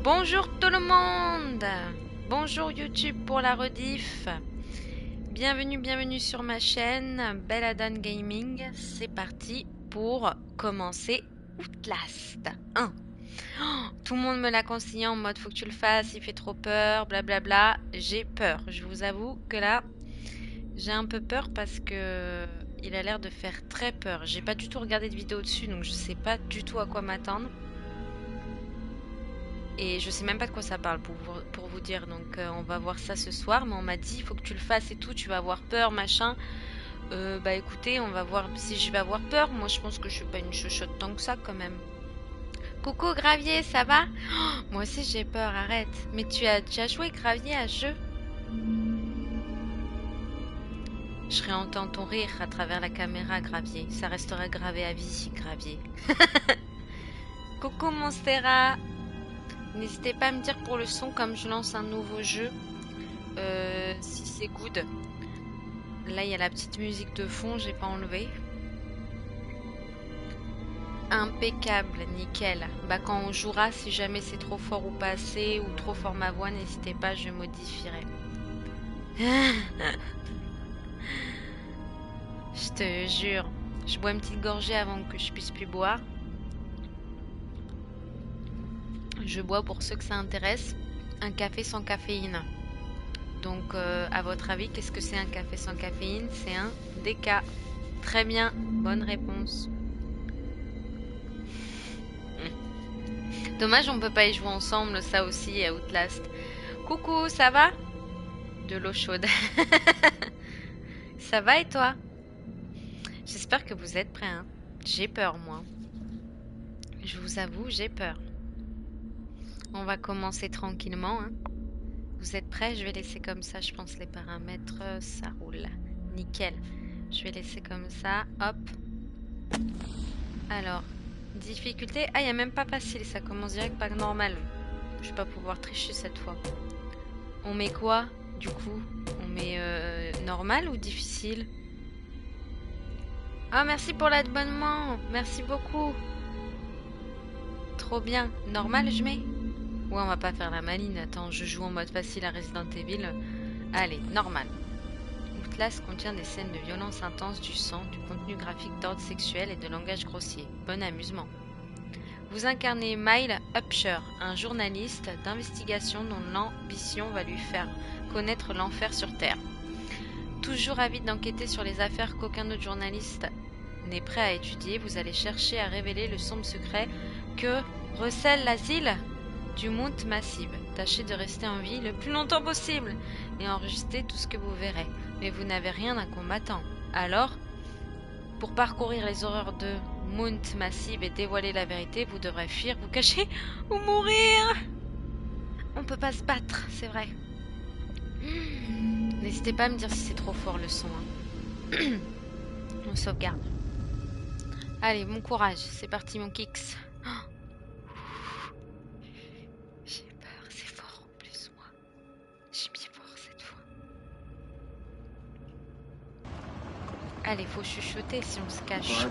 Bonjour tout le monde. Bonjour YouTube pour la rediff. Bienvenue sur ma chaîne Belladon Gaming. C'est parti pour commencer Outlast 1. Tout le monde me l'a conseillé en mode faut que tu le fasses, il fait trop peur, blablabla. J'ai peur. Je vous avoue que là, j'ai un peu peur parce que il a l'air de faire très peur. J'ai pas du tout regardé de vidéo dessus, donc je sais pas du tout à quoi m'attendre. Et je sais même pas de quoi ça parle pour vous dire. Donc on va voir ça ce soir. Mais on m'a dit il faut que tu le fasses et tout. Tu vas avoir peur, machin. Bah écoutez, on va voir si je vais avoir peur. Moi je pense que je suis pas une chochotte tant que ça quand même. Coucou Gravier, ça va? Oh, moi aussi j'ai peur, arrête. Mais tu as déjà joué Gravier à ce jeu? Je réentends ton rire à travers la caméra, Gravier. Ça restera gravé à vie, Gravier. Coucou Monstera. N'hésitez pas à me dire pour le son comme je lance un nouveau jeu. Si c'est good. Là, il y a la petite musique de fond, j'ai pas enlevé. Impeccable, nickel. Bah, quand on jouera, si jamais c'est trop fort ou pas assez, ou trop fort ma voix, n'hésitez pas, je modifierai. Je te jure. Je bois une petite gorgée avant que je puisse plus boire. Je bois, pour ceux que ça intéresse, un café sans caféine. Donc, à votre avis, qu'est-ce que c'est un café sans caféine? C'est un déca. Très bien, bonne réponse. Dommage, on peut pas y jouer ensemble, ça aussi, à Outlast. Coucou, ça va? De l'eau chaude. Ça va et toi? J'espère que vous êtes prêts, hein. J'ai peur, moi. Je vous avoue, j'ai peur. On va commencer tranquillement, hein. Vous êtes prêts? Je vais laisser comme ça, je pense, les paramètres. Ça roule. Nickel. Je vais laisser comme ça. Hop. Alors, difficulté. Ah, il n'y a même pas facile. Ça commence direct par normal. Je vais pas pouvoir tricher cette fois. On met quoi, du coup? On met normal ou difficile? Ah, merci pour l'abonnement. Merci beaucoup. Trop bien. Normal, je mets? Ouais, on va pas faire la maline. Attends, je joue en mode facile à Resident Evil. Allez, normal. Outlast contient des scènes de violence intense, du sang, du contenu graphique d'ordre sexuel et de langage grossier. Bon amusement. Vous incarnez Mile Upshur, un journaliste d'investigation dont l'ambition va lui faire connaître l'enfer sur Terre. Toujours avide d'enquêter sur les affaires qu'aucun autre journaliste n'est prêt à étudier, vous allez chercher à révéler le sombre secret que recèle l'asile du Mount Massive. Tâchez de rester en vie le plus longtemps possible et enregistrez tout ce que vous verrez. Mais vous n'avez rien d'un combattant. Alors, pour parcourir les horreurs de Mount Massive et dévoiler la vérité, vous devrez fuir, vous cacher ou mourir. On peut pas se battre, c'est vrai. N'hésitez pas à me dire si c'est trop fort le son. Hein. On sauvegarde. Allez, bon courage, c'est parti mon kicks. J'ai peur, c'est fort en plus moi. J'ai mis fort cette fois. Allez, faut chuchoter si on se cache.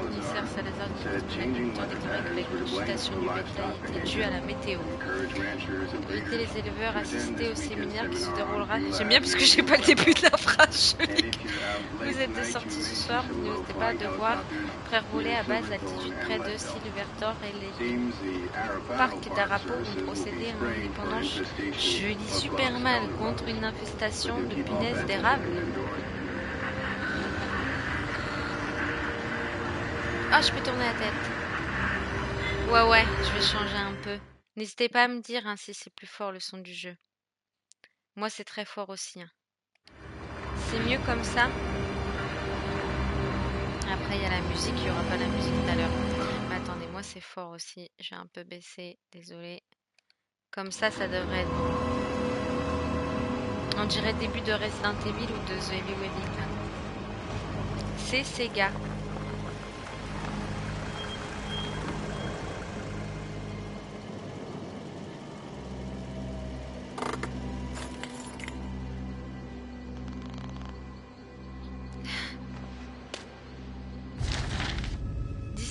Commissaire Salazar déclarait que les consultations du bétail étaient dues à la météo. Invitez les éleveurs à assister au séminaire qui se déroulera. J'aime bien parce que j'ai pas le début de la phrase. Vous êtes de sortie ce soir, n'hésitez pas à devoir faire rouler à basse altitude près de Silvertor et les parcs d'Arapo vont procéder à un épandage. Je lis super mal contre une infestation de punaises d'érable. Ah, je peux tourner la tête. Ouais, je vais changer un peu. N'hésitez pas à me dire hein, si c'est plus fort le son du jeu. Moi, c'est très fort aussi. Hein. C'est mieux comme ça. Après, il y a la musique. Il n'y aura pas la musique tout à l'heure. Mais attendez, moi, c'est fort aussi. Je vais un peu baisser. Désolée. Comme ça devrait être bon. On dirait début de Resident Evil ou de The Evil Within. C'est Sega.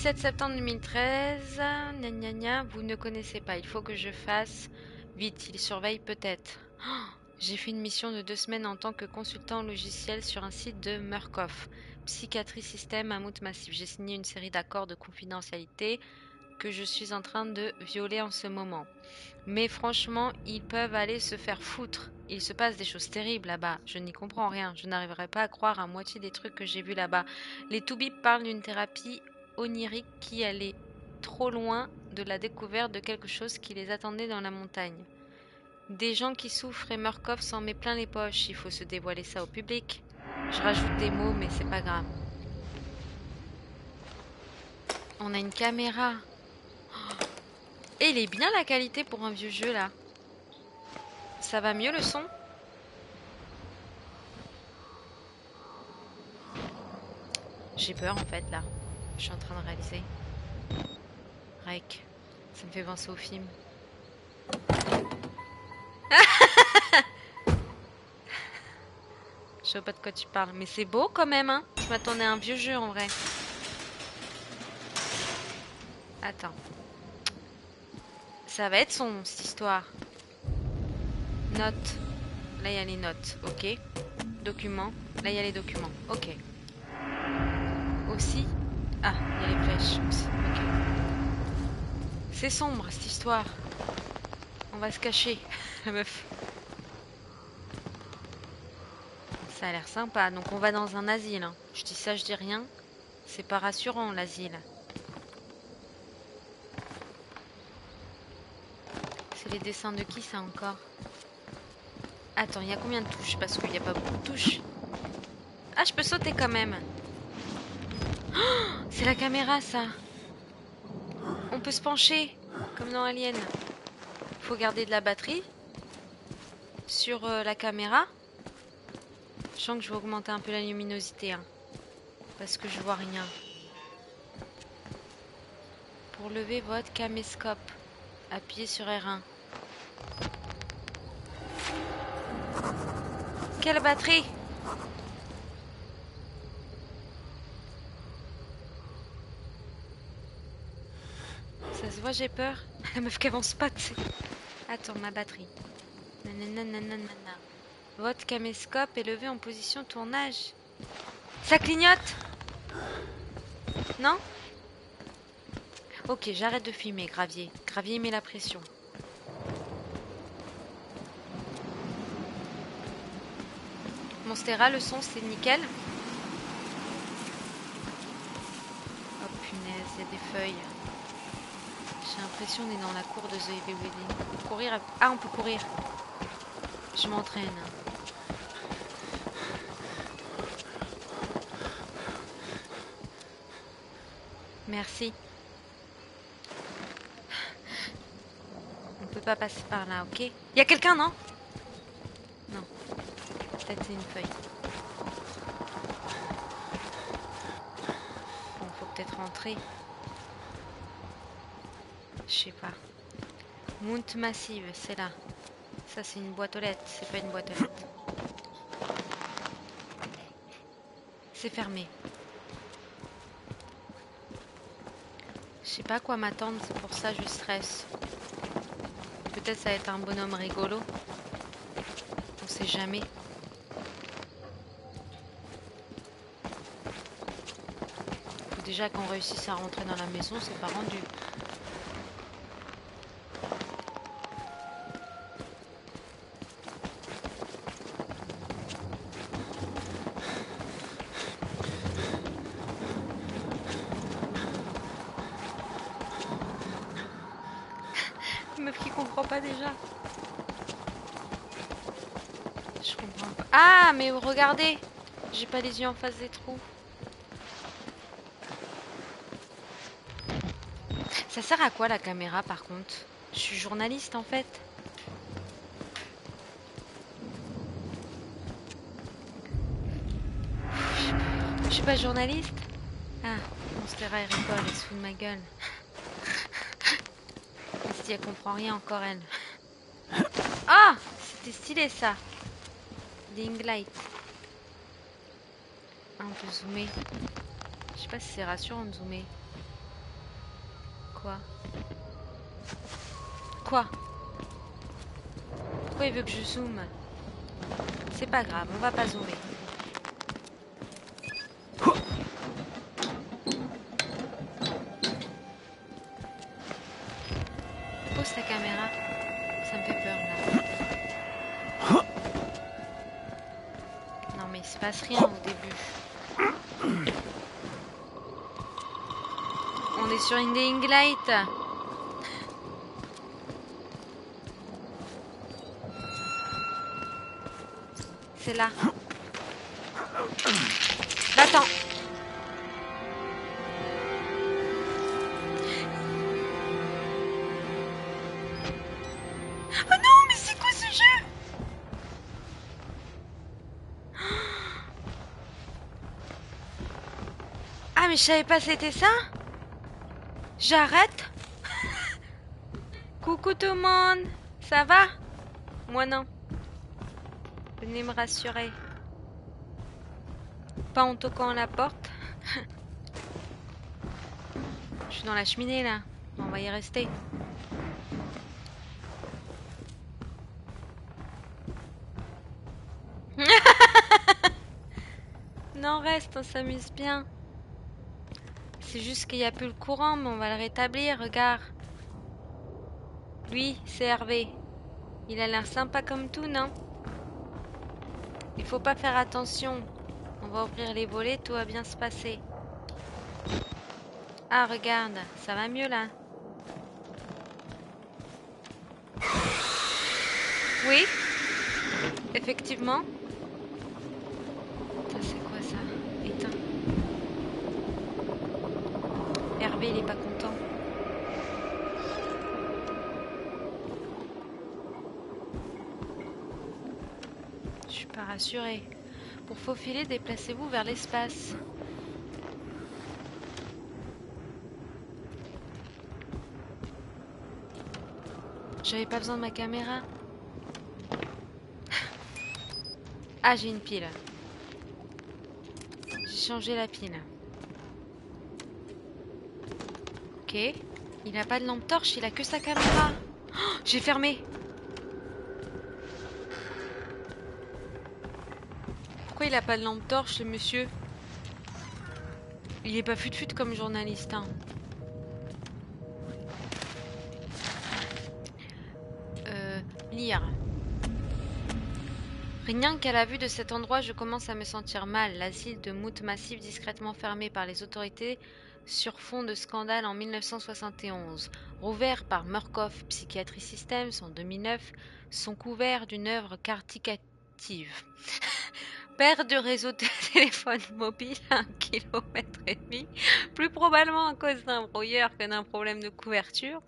17 septembre 2013. Gna gna gna, vous ne connaissez pas. Il faut que je fasse vite. Il surveille peut-être. Oh, j'ai fait une mission de 2 semaines en tant que consultant logiciel sur un site de Murkoff. Psychiatrie système, mammouth massif. J'ai signé une série d'accords de confidentialité que je suis en train de violer en ce moment. Mais franchement, ils peuvent aller se faire foutre. Il se passe des choses terribles là-bas. Je n'y comprends rien. Je n'arriverai pas à croire à moitié des trucs que j'ai vus là-bas. Les Toubib parlent d'une thérapie onirique qui allait trop loin de la découverte de quelque chose qui les attendait dans la montagne. Des gens qui souffrent et Murkoff s'en met plein les poches. Il faut se dévoiler ça au public. Je rajoute des mots, mais c'est pas grave. On a une caméra. Et il est bien la qualité pour un vieux jeu là. Ça va mieux le son? J'ai peur en fait là. Je suis en train de réaliser. Rec. Ça me fait penser au film. Je sais pas de quoi tu parles. Mais c'est beau quand même hein. Je m'attendais à un vieux jeu en vrai. Attends. Ça va être sombre cette histoire. Notes. Là il y a les notes. Ok. Documents. Là il y a les documents. Ok. Aussi. Ah, il y a les flèches aussi. Ok. C'est sombre cette histoire. On va se cacher, la meuf. Ça a l'air sympa. Donc on va dans un asile. Hein. Je dis ça, je dis rien. C'est pas rassurant l'asile. C'est les dessins de qui ça encore? Attends, il y a combien de touches? Parce qu'il n'y a pas beaucoup de touches. Ah, je peux sauter quand même. Oh, c'est la caméra ça. On peut se pencher, comme dans Alien. Faut garder de la batterie sur la caméra. Je sens que je vais augmenter un peu la luminosité. Hein, parce que je vois rien. Pour lever votre caméscope, appuyez sur R1. Quelle batterie? Ça se voit, j'ai peur. La meuf qui avance pas, tu sais. Attends, ma batterie. Nanana. Votre caméscope est levé en position tournage. Ça clignote? Non? Ok, j'arrête de filmer, Gravier. Gravier met la pression. Monstera, le son, c'est nickel. Oh punaise, il y a des feuilles. J'ai l'impression qu'on est dans la cour de The Evil Within. Courir. Ah, on peut courir. Je m'entraîne. Merci. On peut pas passer par là, ok? Il y a quelqu'un, non? Non. Peut-être c'est une feuille. Bon, faut peut-être rentrer. Je sais pas. Mount massive, c'est là. Ça, c'est une boîte aux lettres. C'est pas une boîte aux lettres. C'est fermé. Je sais pas à quoi m'attendre, c'est pour ça que je stresse. Peut-être ça va être un bonhomme rigolo. On sait jamais. Faut déjà qu'on réussisse à rentrer dans la maison, c'est pas rendu. Meuf qui comprend pas déjà. Je comprends pas. Ah, mais regardez, j'ai pas les yeux en face des trous. Ça sert à quoi la caméra par contre? Je suis journaliste en fait. Je suis pas journaliste. Ah, Monstera et rigole, elle se fout de ma gueule. Si elle comprend rien encore elle. Ah, c'était stylé ça. Ring light. Ah, on peut zoomer. Je sais pas si c'est rassurant de zoomer. quoi? Quoi? Pourquoi il veut que je zoome? C'est pas grave, on va pas zoomer. Pose ta caméra. Ça me fait peur là. Non mais il se passe rien au début. On est sur une Dying Light. C'est là. Va-t'en. Oh non, mais c'est quoi ce jeu? Ah mais je savais pas c'était ça. J'arrête. Coucou tout le monde. Ça va? Moi non. Venez me rassurer. Pas en toquant à la porte. Je suis dans la cheminée là. On va y rester. Non, reste, on s'amuse bien. C'est juste qu'il n'y a plus le courant, mais on va le rétablir, regarde. Lui, c'est Hervé. Il a l'air sympa comme tout, non? Il faut pas faire attention. On va ouvrir les volets, tout va bien se passer. Ah, regarde, ça va mieux là. Oui, effectivement. Ça, c'est quoi ça? Éteins. Hervé, il est pas content. Je suis pas rassurée. Pour faufiler, déplacez-vous vers l'espace. J'avais pas besoin de ma caméra. Ah, j'ai une pile. J'ai changé la pile. Ok. Il a pas de lampe torche, il a que sa caméra. Oh, j'ai fermé. Pourquoi il a pas de lampe torche, le monsieur? Il est pas fut-fut comme journaliste, hein. Lire. Rien qu'à la vue de cet endroit, je commence à me sentir mal. L'asile de Mout Massif, discrètement fermé par les autorités sur fond de scandale en 1971, rouvert par Murkoff Psychiatry Systems en 2009, sont couverts d'une œuvre caritative. Perte de réseau de téléphone mobile à 1,5 km, plus probablement à cause d'un brouilleur que d'un problème de couverture.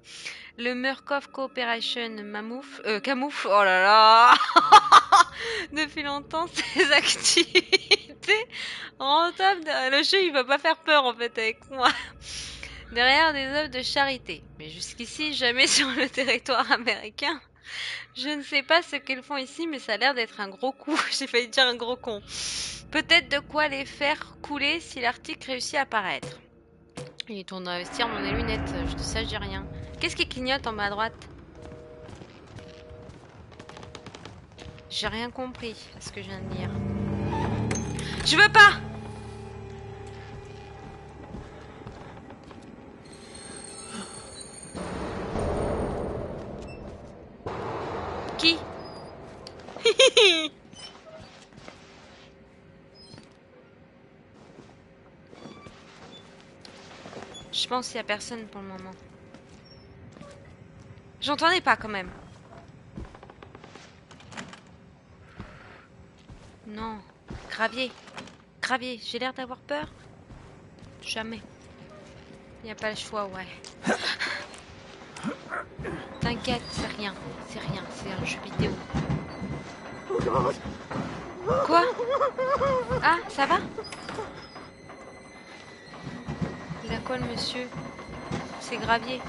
Le Murkoff Cooperation camoufle, oh là là, depuis longtemps ses activités rentables. Le jeu il va pas faire peur en fait avec moi. Derrière des œuvres de charité. Mais jusqu'ici, jamais sur le territoire américain. Je ne sais pas ce qu'ils font ici, mais ça a l'air d'être un gros coup. J'ai failli dire un gros con. Peut-être de quoi les faire couler si l'article réussit à paraître. Il tourne d'investir dans les lunettes. Je dis ça, je dis rien. Qu'est-ce qui clignote en bas à droite? J'ai rien compris à ce que je viens de lire. Je veux pas! Qui? Je pense qu'il n'y a personne pour le moment. J'entendais pas quand même. Non. Gravier. Gravier. J'ai l'air d'avoir peur? Jamais. Il n'y a pas le choix, ouais. T'inquiète, c'est rien. C'est rien. C'est un jeu vidéo. Quoi? Ah, ça va? Il a quoi le monsieur? C'est Gravier.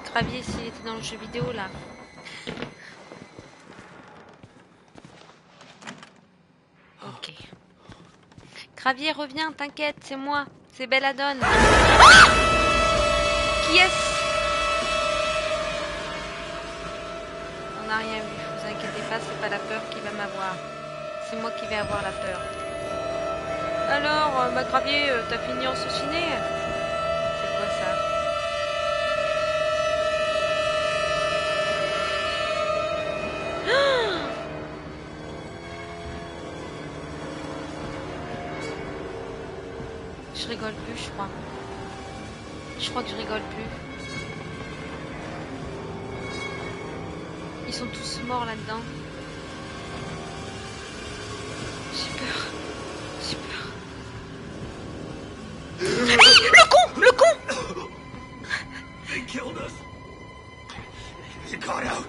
Gravier s'il était dans le jeu vidéo là. Ok. Gravier, reviens, t'inquiète, c'est moi. C'est Belladone. Qui? Yes! On n'a rien vu, vous inquiétez pas, c'est pas la peur qui va m'avoir. C'est moi qui vais avoir la peur. Alors, ma Gravier, t'as fini en sauciné? C'est quoi ça? Je rigole plus, je crois. Je crois que je rigole plus. Ils sont tous morts là-dedans. J'ai peur. J'ai peur. Le con! Le con! They killed us. You got out.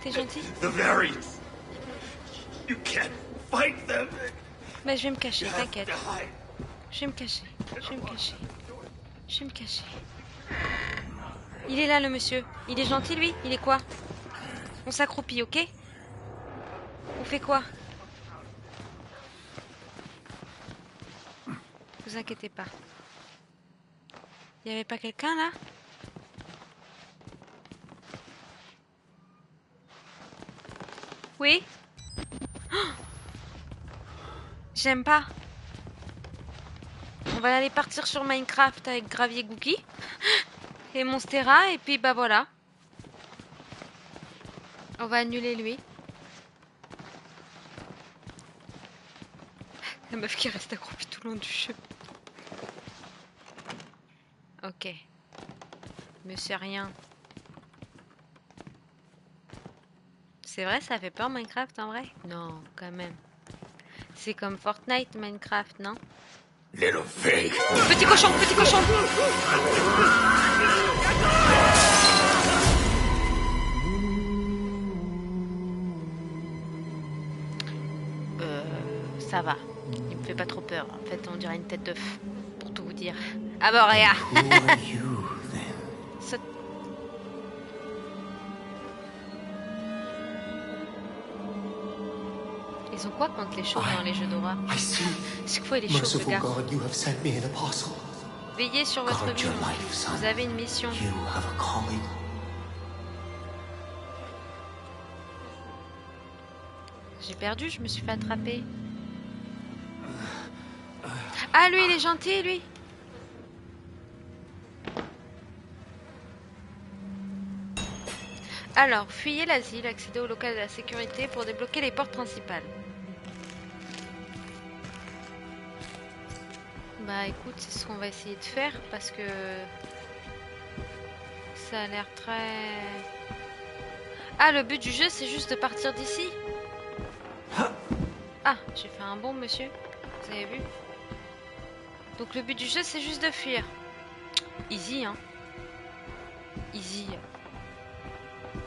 T'es gentil? The variants. You can't fight them. Bah je vais me cacher, You have t'inquiète. to hide. Je vais me cacher. Je vais me cacher. Je vais me cacher. Il est là le monsieur. Il est gentil lui? Il est quoi? On s'accroupit, ok? On fait quoi? Vous inquiétez pas. Il y avait pas quelqu'un là? Oui? Oh, j'aime pas. On va aller partir sur Minecraft avec Gravier Gookie et Monstera et puis bah voilà. On va annuler lui. La meuf qui reste accroupie tout le long du jeu. Ok. Mais c'est rien. C'est vrai, ça fait peur Minecraft en vrai? Non, quand même. C'est comme Fortnite Minecraft, non? Little pig. Petit cochon, petit cochon! Ça va. Il me fait pas trop peur. En fait, on dirait une tête d'œuf. Pour tout vous dire. Ah bah regarde. Who are you then? Saute. Ils ont quoi contre les chauves dans les jeux d'horreur? I see. C'est quoi les chauves, le Merciful gars? God, you have sent me an apostle. Veillez sur votre Guard vie. your life, son. Vous avez une mission. You have a calling. J'ai perdu, je me suis fait attraper. Ah, lui, il est gentil, lui. Alors, fuyez l'asile, accédez au local de la sécurité pour débloquer les portes principales. Bah écoute, c'est ce qu'on va essayer de faire parce que ça a l'air très... Ah, le but du jeu, c'est juste de partir d'ici. Ah, j'ai fait un bond, monsieur. Vous avez vu? Donc le but du jeu, c'est juste de fuir. Easy, hein. Easy.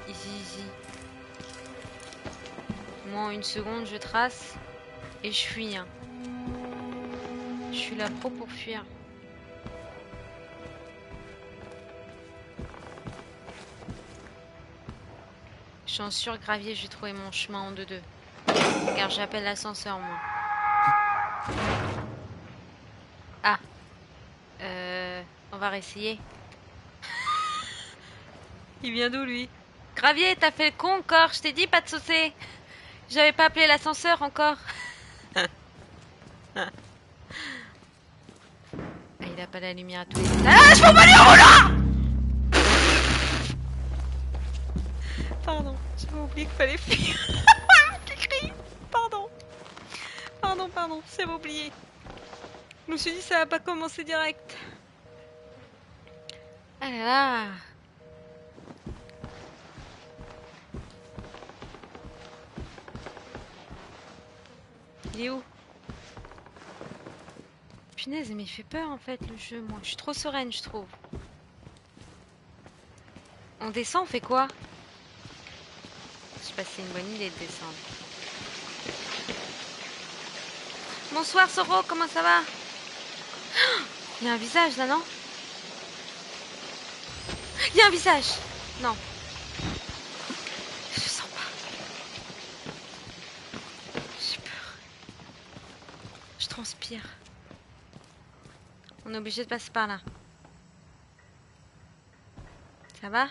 Easy, easy. Moi, en une seconde, je trace et je fuis, hein. Je suis la pro pour fuir. Je suis en surgravier, j'ai trouvé mon chemin en 2-2. Car j'appelle l'ascenseur, moi. Ah. On va réessayer. Il vient d'où, lui? Gravier, t'as fait le con encore. Je t'ai dit pas de sauter. J'avais pas appelé l'ascenseur encore. Ah, il a pas la lumière à tous les... Ah, je peux pas aller en roulant! Pardon, j'avais oublié qu'il fallait fuir. Qui crie. Pardon. Pardon, j'avais oublié. Je me suis dit ça va pas commencer direct. Ah là là. Il est où? Punaise, mais il fait peur en fait le jeu, moi. Je suis trop sereine, je trouve. On descend, on fait quoi? Je sais pas si c'est une bonne idée de descendre. Bonsoir Soro, comment ça va? Il y a un visage là, non? Il y a un visage! Non. Je sens pas. J'ai peur. Je transpire. On est obligé de passer par là. Ça va?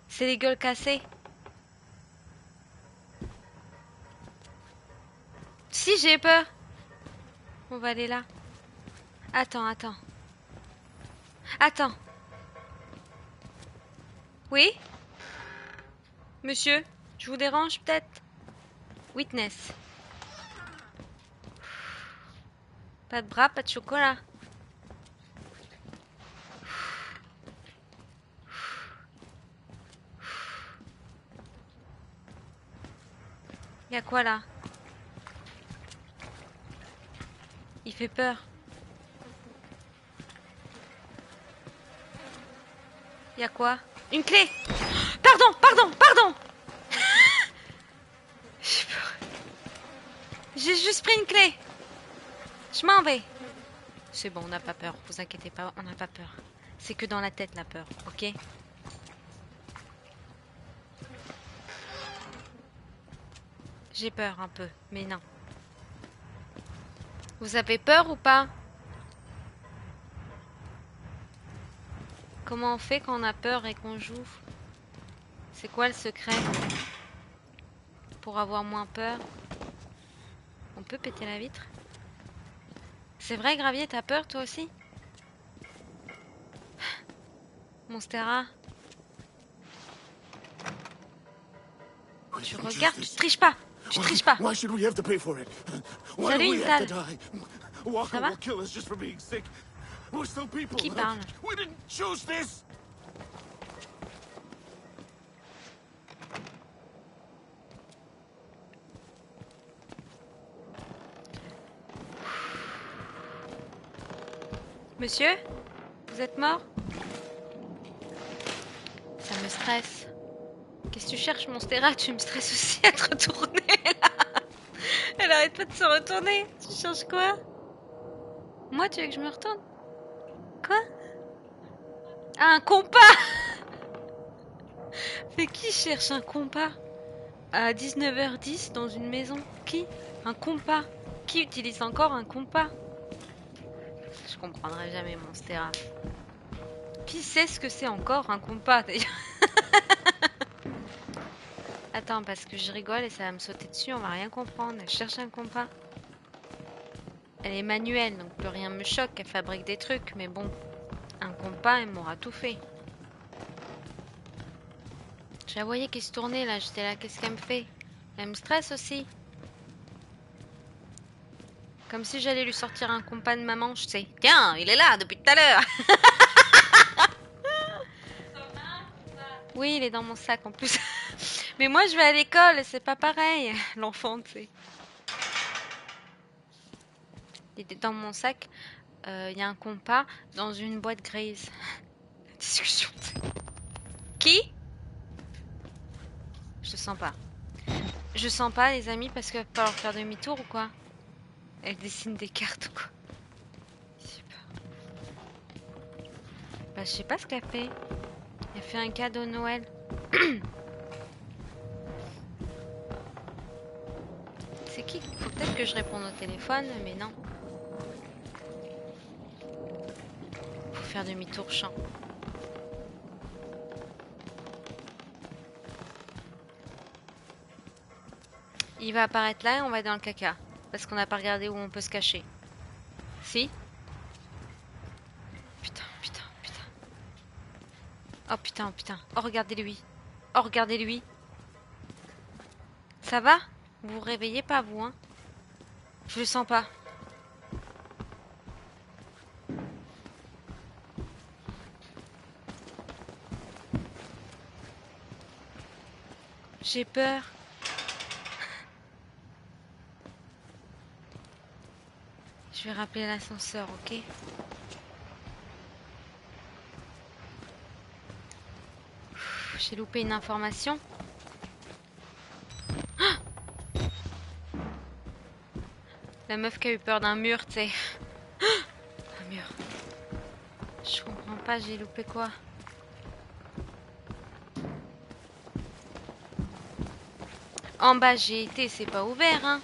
C'est les gueules cassées. Si, j'ai peur. On va aller là. Attends, attends. Attends. Oui? Monsieur, je vous dérange peut-être? Witness. Pas de bras, pas de chocolat. Y'a quoi là? Il fait peur. Y'a quoi? Une clé! Pardon, pardon, pardon! J'ai peur. J'ai juste pris une clé. Je m'en vais. C'est bon, on n'a pas peur. Vous inquiétez pas, on n'a pas peur. C'est que dans la tête la peur, ok? J'ai peur un peu, mais non. Vous avez peur ou pas? Comment on fait quand on a peur et qu'on joue? C'est quoi le secret? Pour avoir moins peur? On peut péter la vitre? C'est vrai, Gravier, t'as peur toi aussi? Monstera? Tu regardes, tu triches pas! Tu triches pas! Why should we have to pay for it? Why Salut, do we have to Intal. die? Walker Ça va? will kill us just for being sick. We're still people. Qui parle? We didn't choose this. Monsieur? Vous êtes mort? Ça me stresse. Qu'est-ce que tu cherches, Monstera? Tu me stresses aussi à te retourner, là. Elle arrête pas de se retourner. Tu cherches quoi? Moi, tu veux que je me retourne? Quoi? Ah, un compas! Mais qui cherche un compas? À 19h10 dans une maison? Qui? Un compas? Qui utilise encore un compas? Je comprendrai jamais, Monstera. Qui sait ce que c'est encore un compas, d'ailleurs? Attends, parce que je rigole et ça va me sauter dessus, on va rien comprendre. Elle cherche un compas. Elle est manuelle, donc plus rien me choque. Elle fabrique des trucs, mais bon, un compas, elle m'aura tout fait. Je la voyais qui se tournait là, j'étais là, qu'est-ce qu'elle me fait? Elle me stresse aussi. Comme si j'allais lui sortir un compas de ma manche, tu sais. Tiens, il est là depuis tout à l'heure. Oui, il est dans mon sac en plus. Mais moi, je vais à l'école, c'est pas pareil. L'enfant, tu sais. Il est dans mon sac. Il y a un compas dans une boîte grise. Discussion. Qui? Je sens pas. Je sens pas, les amis, parce qu'il va falloir faire demi-tour ou quoi? Elle dessine des cartes ou quoi? J'ai peur. Bah, je sais pas ce qu'elle fait. Elle fait un cadeau de Noël. C'est qui? Faut peut-être que je réponde au téléphone, mais non. Faut faire demi-tour champ. Il va apparaître là et on va être dans le caca. Parce qu'on n'a pas regardé où on peut se cacher. Si? Putain, putain, putain. Oh putain, putain. Oh, regardez-lui. Oh, regardez-lui. Ça va? Vous vous réveillez pas, vous, hein? Je le sens pas. J'ai peur. Je vais rappeler l'ascenseur, ok? J'ai loupé une information. Ah, la meuf qui a eu peur d'un mur, tu sais. Ah, un mur. Je comprends pas, j'ai loupé quoi? En bas, j'ai été, c'est pas ouvert, hein?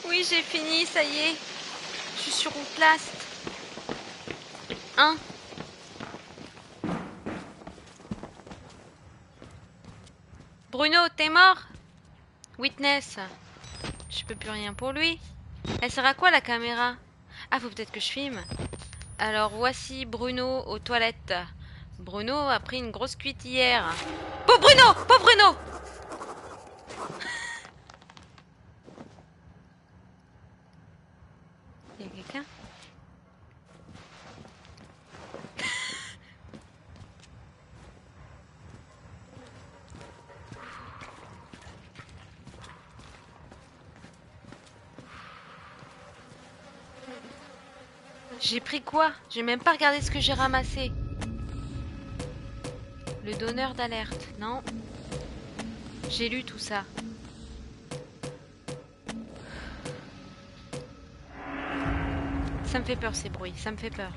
Oui, j'ai fini, ça y est. Je suis sur Outlast 1. Bruno, t'es mort? Witness. Je peux plus rien pour lui. Elle sert à quoi la caméra? Ah, faut peut-être que je filme. Alors voici Bruno aux toilettes. Bruno a pris une grosse cuite hier. Pauvre Bruno! Pauvre Bruno! Il y a quelqu'un? J'ai pris quoi? J'ai même pas regardé ce que j'ai ramassé. Le donneur d'alerte. Non. J'ai lu tout ça. Ça me fait peur ces bruits. Ça me fait peur.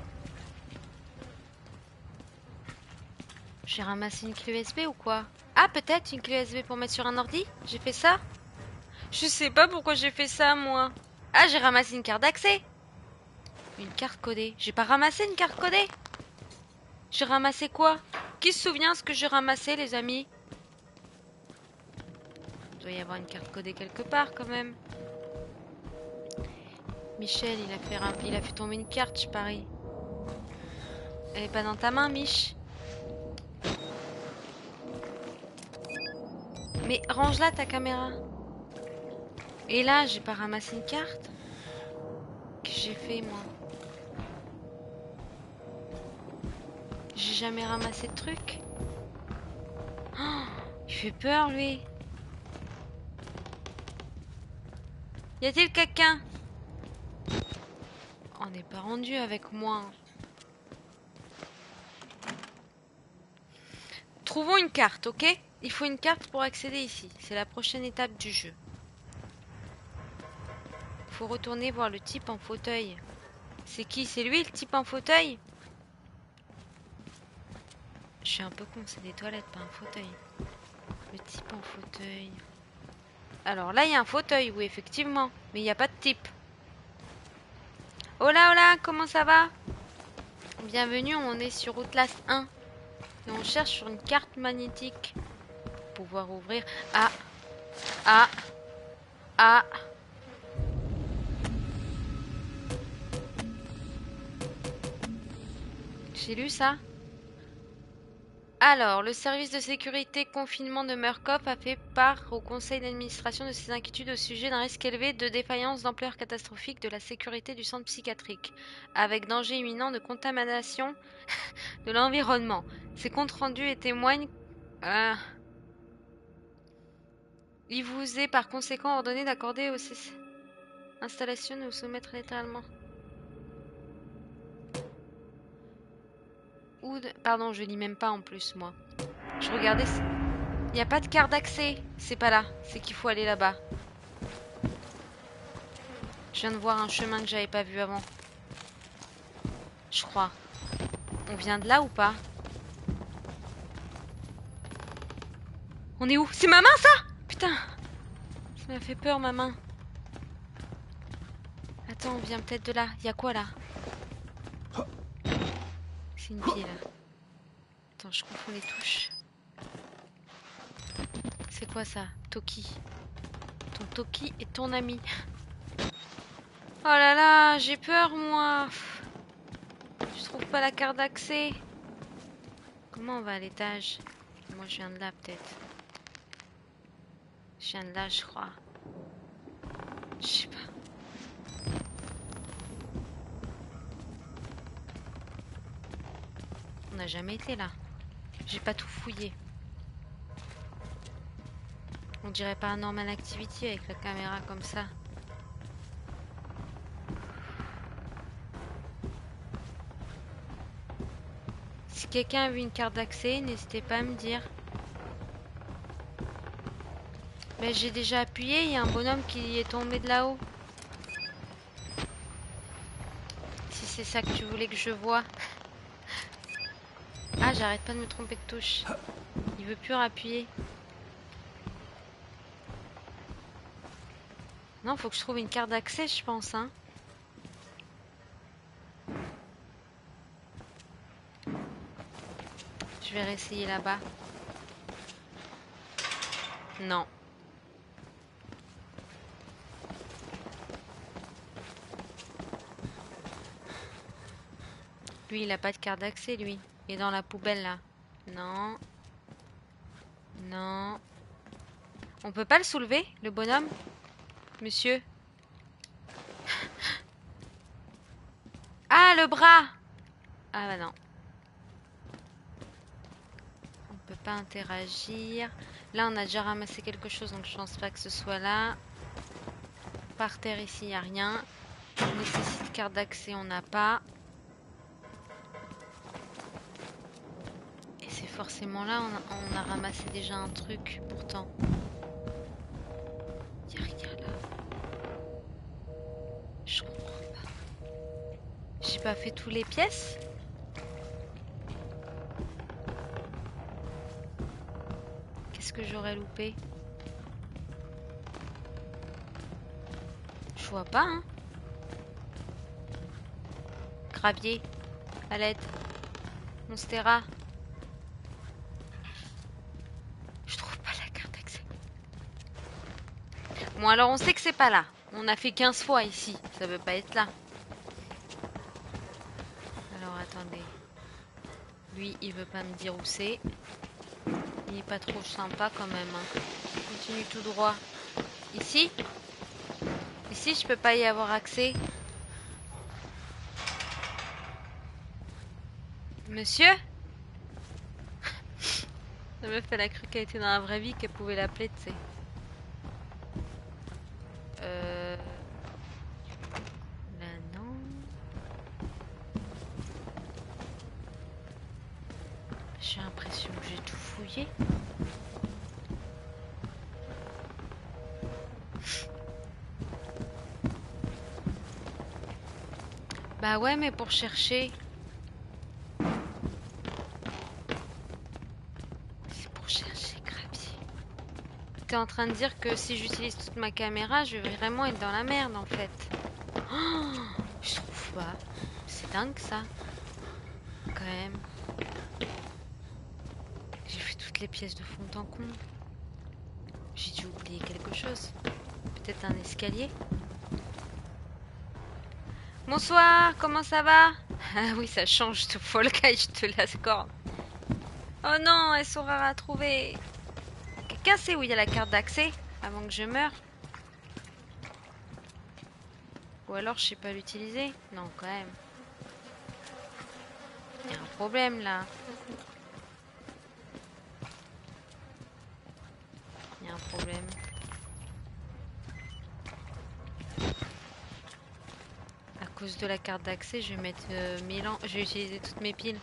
J'ai ramassé une clé USB ou quoi? Ah, peut-être une clé USB pour mettre sur un ordi? J'ai fait ça? Je sais pas pourquoi j'ai fait ça, moi. Ah, j'ai ramassé une carte d'accès. Une carte codée. J'ai pas ramassé une carte codée? J'ai ramassé quoi? Qui se souvient ce que j'ai ramassé, les amis? Il doit y avoir une carte codée quelque part, quand même. Michel, il a fait tomber une carte, je parie. Elle est pas dans ta main, Mich? Mais range-la, ta caméra. Et là, j'ai pas ramassé une carte? Qu'est-ce que j'ai fait, moi? J'ai jamais ramassé de truc. Oh, il fait peur, lui. Y a-t-il quelqu'un? On n'est pas rendu avec moi. Trouvons une carte, ok? Il faut une carte pour accéder ici. C'est la prochaine étape du jeu. Faut retourner voir le type en fauteuil. C'est qui? C'est lui, le type en fauteuil? Je suis un peu con, c'est des toilettes, pas un fauteuil. Le type en fauteuil. Alors là, il y a un fauteuil, oui, effectivement. Mais il n'y a pas de type. Hola, hola, comment ça va? Bienvenue, on est sur Outlast 1. Et on cherche sur une carte magnétique. Pour pouvoir ouvrir... Ah! Ah! Ah! J'ai lu ça. Alors, le service de sécurité confinement de Murkoff a fait part au conseil d'administration de ses inquiétudes au sujet d'un risque élevé de défaillance d'ampleur catastrophique de la sécurité du centre psychiatrique, avec danger imminent de contamination de l'environnement. Ces comptes rendus et témoignent... il vous est par conséquent ordonné d'accorder aux installations de vous soumettre littéralement. Pardon, je lis même pas en plus, moi. Je regardais... Il n'y a pas de carte d'accès. C'est pas là. C'est qu'il faut aller là-bas. Je viens de voir un chemin que j'avais pas vu avant. Je crois. On vient de là ou pas? On est où? C'est ma main, ça? Putain. Ça m'a fait peur, ma main. Attends, on vient peut-être de là. Il y a quoi, là? C'est une pile. Attends, je confonds les touches. C'est quoi, ça? Toki. Ton Toki est ton ami. Oh là là, j'ai peur, moi. Je trouve pas la carte d'accès. Comment on va à l'étage? Moi, je viens de là, peut-être. Je viens de là, je crois. Je sais pas. On n'a jamais été là. J'ai pas tout fouillé. On dirait pas un normal activity avec la caméra comme ça. Si quelqu'un a vu une carte d'accès, n'hésitez pas à me dire. Mais j'ai déjà appuyé, il y a un bonhomme qui est tombé de là-haut. Si c'est ça que tu voulais que je voie. Ah, j'arrête pas de me tromper de touche. Il veut plus appuyer. Non, faut que je trouve une carte d'accès, je pense, hein. Je vais réessayer là-bas. Non. Lui, il a pas de carte d'accès, lui. Il est dans la poubelle, là. Non. Non. On peut pas le soulever, le bonhomme? Monsieur? Ah, le bras! Ah bah non. On peut pas interagir. Là, on a déjà ramassé quelque chose, donc je pense pas que ce soit là. Par terre, ici, il n'y a rien. Nécessite carte d'accès, on n'a pas. Et c'est forcément là, on a ramassé déjà un truc, pourtant. Il n'y a rien là. Je comprends pas. J'ai pas fait toutes les pièces? Qu'est-ce que j'aurais loupé? Je vois pas, hein. Gravier. À l'aide. Monstera. Je trouve pas la carte d'accès. Bon, alors on sait que c'est pas là. On a fait 15 fois ici. Ça veut pas être là. Alors attendez. Lui, il veut pas me dire où c'est. Il est pas trop sympa quand même. Hein. Continue tout droit. Ici? Ici, je peux pas y avoir accès. Monsieur? La meuf, elle a cru qu'elle était dans la vraie vie, qu'elle pouvait l'appeler, tu sais. Là, non. J'ai l'impression que j'ai tout fouillé. Bah ouais, mais pour chercher... C'est pour chercher Gravier. T'es en train de dire que si j'utilise toute ma caméra, je vais vraiment être dans la merde, en fait. Oh, je trouve pas. C'est dingue, ça. Quand même. J'ai fait toutes les pièces de fond en comble. J'ai dû oublier quelque chose. Peut-être un escalier. Bonsoir, comment ça va? Ah oui, ça change de Fall Guy, je te l'accorde. Oh non, elles sont rares à trouver. Quelqu'un sait où il y a la carte d'accès avant que je meure? Ou alors je sais pas l'utiliser? Non, quand même. Il y a un problème là. Il y a un problème. À cause de la carte d'accès, je vais mettre 1000 ans. Je vais utiliser toutes mes piles.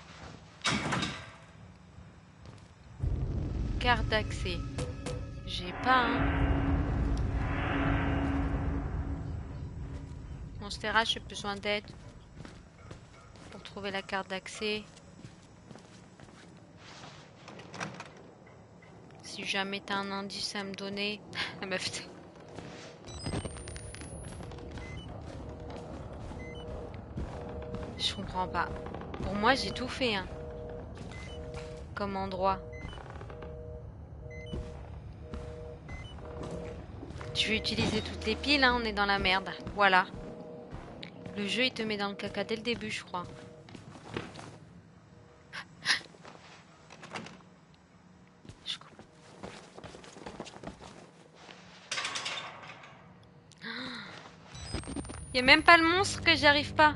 Carte d'accès. J'ai pas, hein. Monstera, j'ai besoin d'aide. Pour trouver la carte d'accès. Si jamais t'as un indice à me donner. Ah bah putain. Je comprends pas. Pour moi, j'ai tout fait, hein. Comme endroit. Je vais utiliser toutes les piles, hein. On est dans la merde. Voilà. Le jeu, il te met dans le caca dès le début, je crois. Il n'y a même pas le monstre que j'y arrive pas.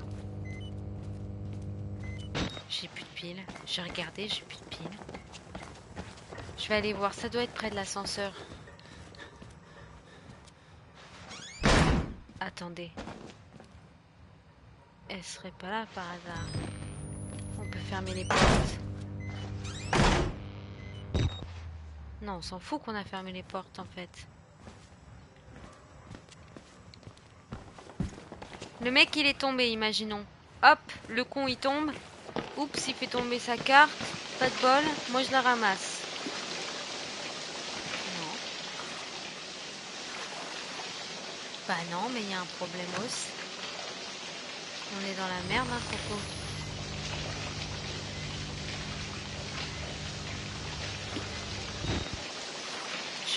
J'ai plus de piles. J'ai regardé, j'ai plus de piles. Je vais aller voir. Ça doit être près de l'ascenseur. Attendez. Elle serait pas là par hasard. On peut fermer les portes. Non, on s'en fout qu'on a fermé les portes en fait. Le mec il est tombé, imaginons. Hop, le con il tombe. Oups, il fait tomber sa carte. Pas de bol, moi je la ramasse. Non. Bah non, mais il y a un problème aussi. On est dans la merde, hein, Coco.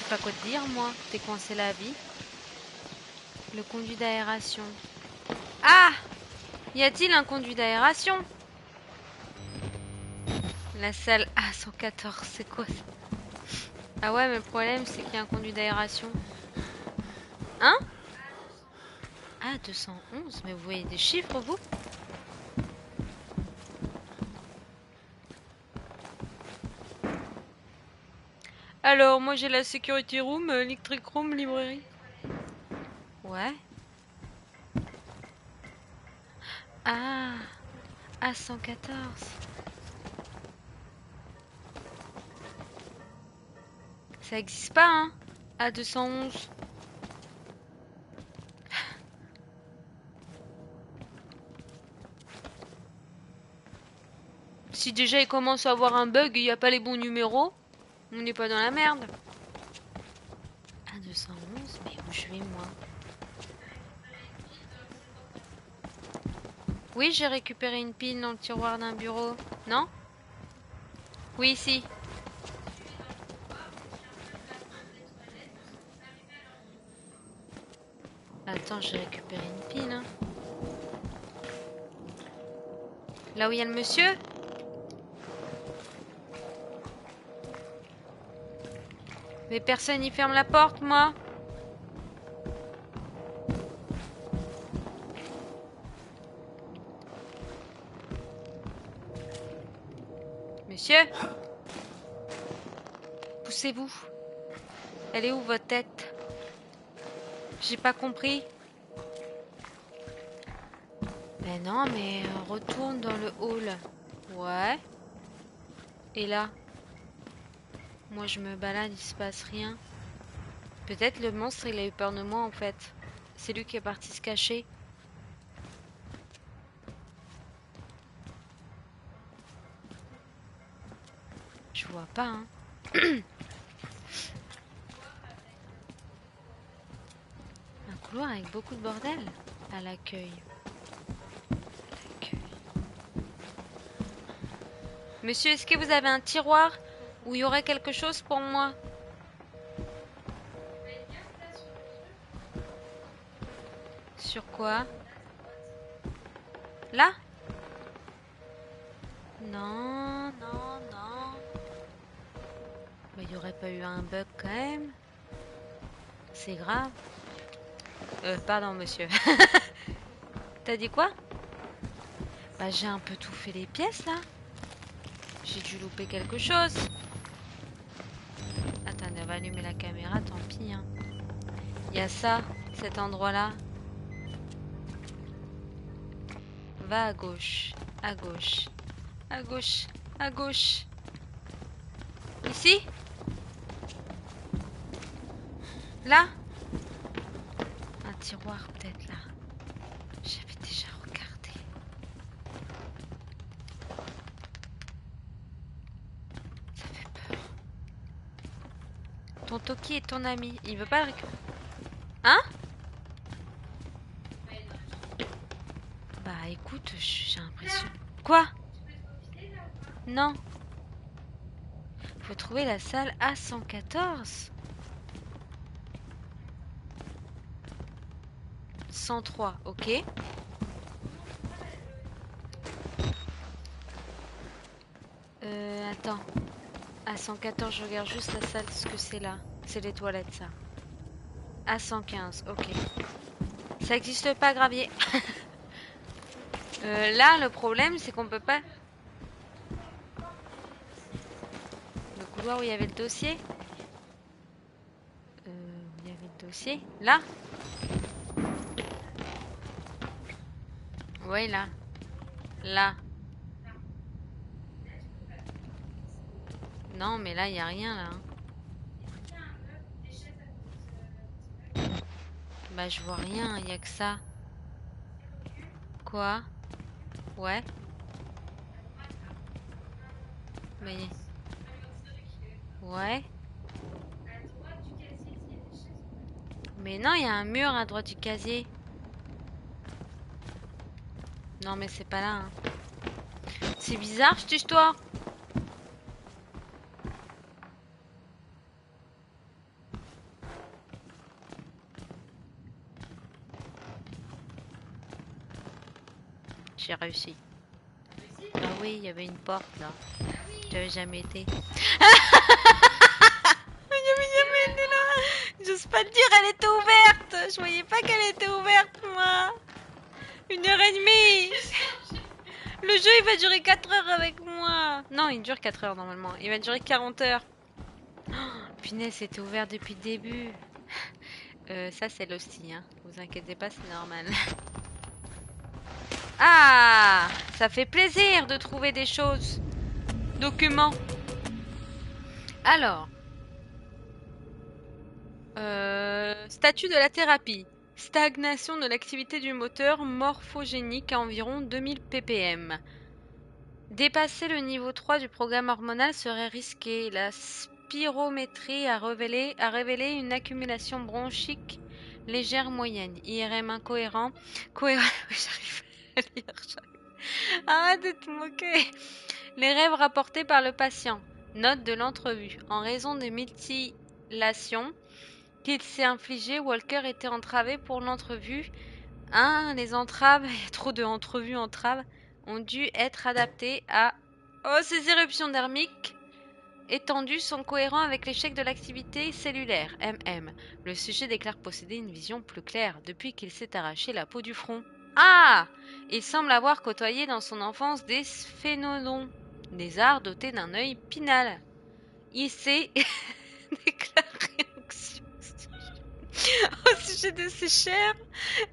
sais pas quoi te dire, moi. T'es coincé la vie. Le conduit d'aération. Ah! Y a-t-il un conduit d'aération? La salle A114, c'est quoi ça? Ah ouais, mais le problème, c'est qu'il y a un conduit d'aération. Hein? Ah, 211. Mais vous voyez des chiffres, vous? Alors, moi j'ai la security room, electric room, librairie. Ouais. Ah, A114. Ça existe pas, hein? A211. Si déjà il commence à avoir un bug et il n'y a pas les bons numéros, on n'est pas dans la merde. A211, mais où je vais moi? Oui, j'ai récupéré une pile dans le tiroir d'un bureau. Non? Oui, ici. Attends, j'ai récupéré une pile. Hein. Là où il y a le monsieur? Mais personne n'y ferme la porte, moi. Monsieur? Poussez-vous. Elle est où votre tête? J'ai pas compris. Ben non, mais retourne dans le hall. Ouais. Et là? Moi je me balade, il se passe rien. Peut-être le monstre il a eu peur de moi en fait. C'est lui qui est parti se cacher. Je vois pas, hein. Un couloir avec beaucoup de bordel à l'accueil. Monsieur, est-ce que vous avez un tiroir où il y aurait quelque chose pour moi? Sur quoi? Là? Non, non, non. Bah, il n'y aurait pas eu un bug quand même. C'est grave. Pardon, monsieur. T'as dit quoi? Bah, j'ai un peu tout fait les pièces, là. J'ai dû louper quelque chose. Attendez, on va allumer la caméra, tant pis. Hein. Il y a ça, cet endroit-là. Va à gauche, à gauche, à gauche, à gauche. Ici? Là? Un tiroir peut-être là. J'avais déjà regardé. Ça fait peur. Ton Toki est ton ami. Il veut pas le récupérer. Hein? Bah écoute, j'ai l'impression... Quoi? Non. Faut trouver la salle A114. 103, ok. Attends. A114, je regarde juste la salle, ce que c'est là. C'est les toilettes, ça. A115, ok. Ça existe pas, gravier. Là, le problème, c'est qu'on peut pas... Le couloir où il y avait le dossier. Où il y avait le dossier. Là. Ouais, là. Là. Non, mais là, il n'y a rien, là. Bah, je vois rien, il n'y a que ça. Quoi? Ouais. Mais... Ouais. Mais non, il y a un mur à droite du casier. Non, mais c'est pas là. Hein. C'est bizarre, cette histoire. j'ai réussi. Ah oui, il y avait une porte là. J'avais jamais été. J'avais jamais été là. J'ose pas le dire, elle était ouverte. Je voyais pas qu'elle était ouverte, moi. 1h30. Le jeu, il va durer 4 heures avec moi. Non, il dure 4 heures normalement. Il va durer 40 heures. Oh, punaise, c'était ouvert depuis le début. Ça, c'est l'hostie, hein. Vous inquiétez pas, c'est normal. Ah, ça fait plaisir de trouver des choses. Documents. Alors. Statut de la thérapie. Stagnation de l'activité du moteur morphogénique à environ 2000 ppm. Dépasser le niveau 3 du programme hormonal serait risqué. La spirométrie a révélé une accumulation bronchique légère moyenne. IRM incohérent. J'arrive à lire. Arrête de te moquer. Les rêves rapportés par le patient. Note de l'entrevue. En raison des mutilations qu'il s'est infligé, Walker était entravé pour l'entrevue. Les entraves, il y a trop de entraves, ont dû être adaptées à... Oh, ces éruptions dermiques étendues sont cohérents avec l'échec de l'activité cellulaire, MM. Le sujet déclare posséder une vision plus claire depuis qu'il s'est arraché la peau du front. Ah! Il semble avoir côtoyé dans son enfance des sphénodons, des arts dotés d'un œil pinal. Il s'est déclaré au sujet de ses chairs,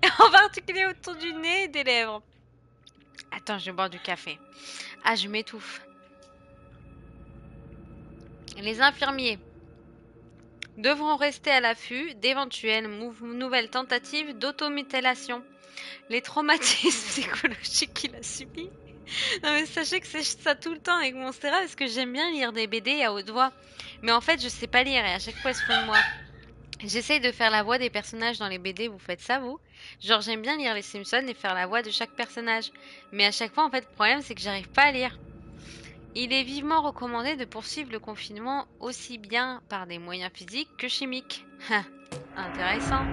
et en particulier autour du nez et des lèvres. Attends, je vais boire du café. Ah, je m'étouffe. Les infirmiers devront rester à l'affût d'éventuelles nouvelles tentatives d'automutilation. Les traumatismes psychologiques qu'il a subis. Non mais sachez que c'est ça tout le temps avec Monstera parce que j'aime bien lire des BD à haute voix. Mais en fait, je sais pas lire et à chaque fois, elle se fout de moi. J'essaye de faire la voix des personnages dans les BD, vous faites ça vous? Genre j'aime bien lire les Simpsons et faire la voix de chaque personnage. Mais à chaque fois en fait le problème c'est que j'arrive pas à lire. Il est vivement recommandé de poursuivre le confinement aussi bien par des moyens physiques que chimiques. Intéressant.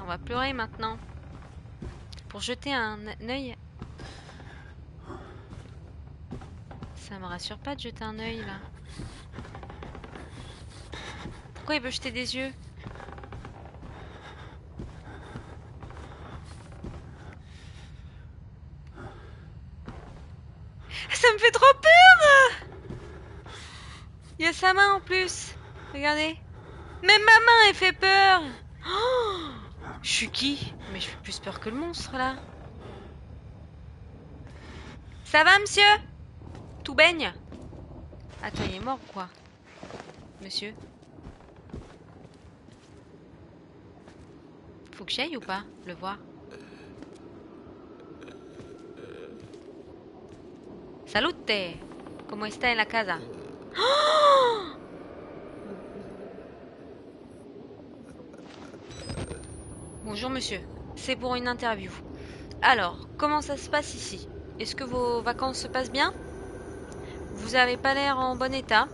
On va pleurer maintenant. Pour jeter un œil... Ça me rassure pas de jeter un œil là. Pourquoi il veut jeter des yeux? Ça me fait trop peur! Il y a sa main en plus. Regardez. Même ma main, elle fait peur. Oh, je suis qui? Mais je fais plus peur que le monstre là. Ça va, monsieur? Tout baigne? Attends, il est mort ou quoi? Monsieur? Faut que j'aille ou pas? Le voir? Salute! Comment está en la casa? Oh, bonjour monsieur, c'est pour une interview. Alors, comment ça se passe ici? Est-ce que vos vacances se passent bien? Vous avez pas l'air en bon état.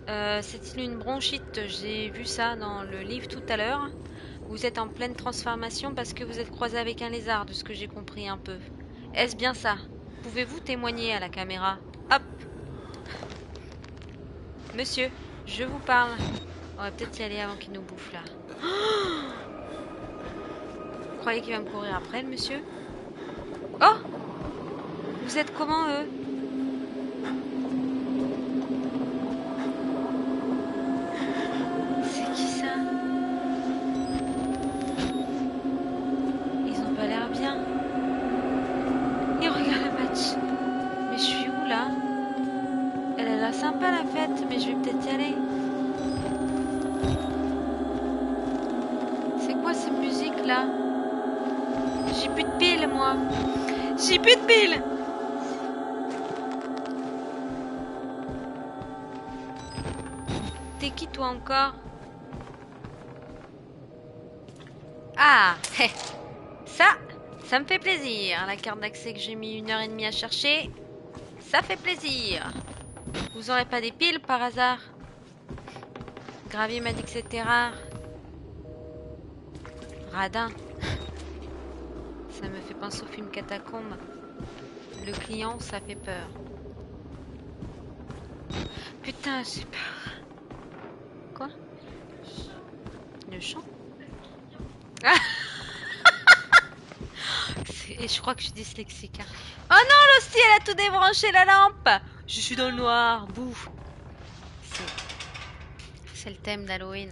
C'est-il une bronchite? J'ai vu ça dans le livre tout à l'heure. Vous êtes en pleine transformation parce que vous êtes croisé avec un lézard, de ce que j'ai compris un peu. Est-ce bien ça? Pouvez-vous témoigner à la caméra? Hop! Monsieur, je vous parle. On va peut-être y aller avant qu'il nous bouffe là. Vous croyez qu'il va me courir après, le monsieur? Oh! Vous êtes comment, eux? C'est qui ça? Ils ont pas l'air bien. Ils regardent le match. Mais je suis où là? Elle a l'air sympa la fête, mais je vais peut-être y aller. C'est quoi cette musique là? J'ai plus de piles moi. J'ai plus de piles. T'es qui toi encore? Ah, ça me fait plaisir. La carte d'accès que j'ai mis 1h30 à chercher, ça fait plaisir. Vous aurez pas des piles par hasard? Gravier m'a dit que c'était rare. Radin. Ça me fait penser au film Catacombe. Le client, ça fait peur. Putain, j'ai peur. Quoi? Le chant? Ah. Et je crois que je suis dyslexique. Hein. Oh non, l'hostie, elle a tout débranché la lampe. Je suis dans le noir. Bouh. C'est le thème d'Halloween.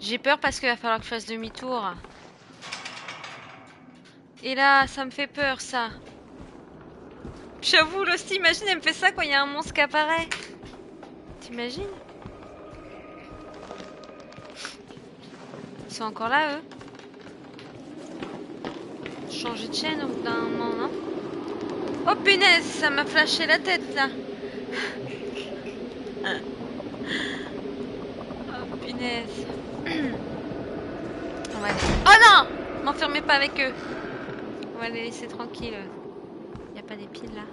J'ai peur parce qu'il va falloir que je fasse demi-tour. Et là, ça me fait peur, ça. J'avoue, l'hostie, imagine, elle me fait ça quand il y a un monstre qui apparaît. T'imagines? Ils sont encore là, eux? Changer de chaîne au bout d'un moment, non? Oh punaise, ça m'a flashé la tête, là. Oh punaise. On va aller... Oh non! M'enfermez pas avec eux. On va les laisser tranquilles. Y a pas des piles, là?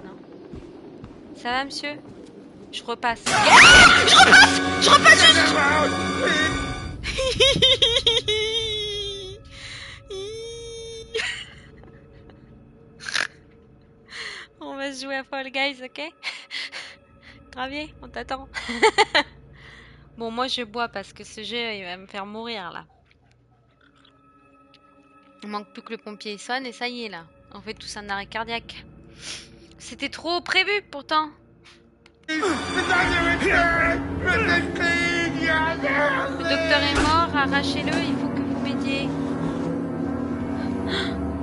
Non. Ça va, monsieur? Je repasse. Ah, je repasse juste. On va se jouer à Fall Guys, ok? Gravier, on t'attend. Bon, moi je bois parce que ce jeu il va me faire mourir là. Il manque plus que le pompier sonne et ça y est là. On fait tous un arrêt cardiaque. C'était trop prévu pourtant. Le docteur est mort, arrachez-le, il faut que vous m'aidiez.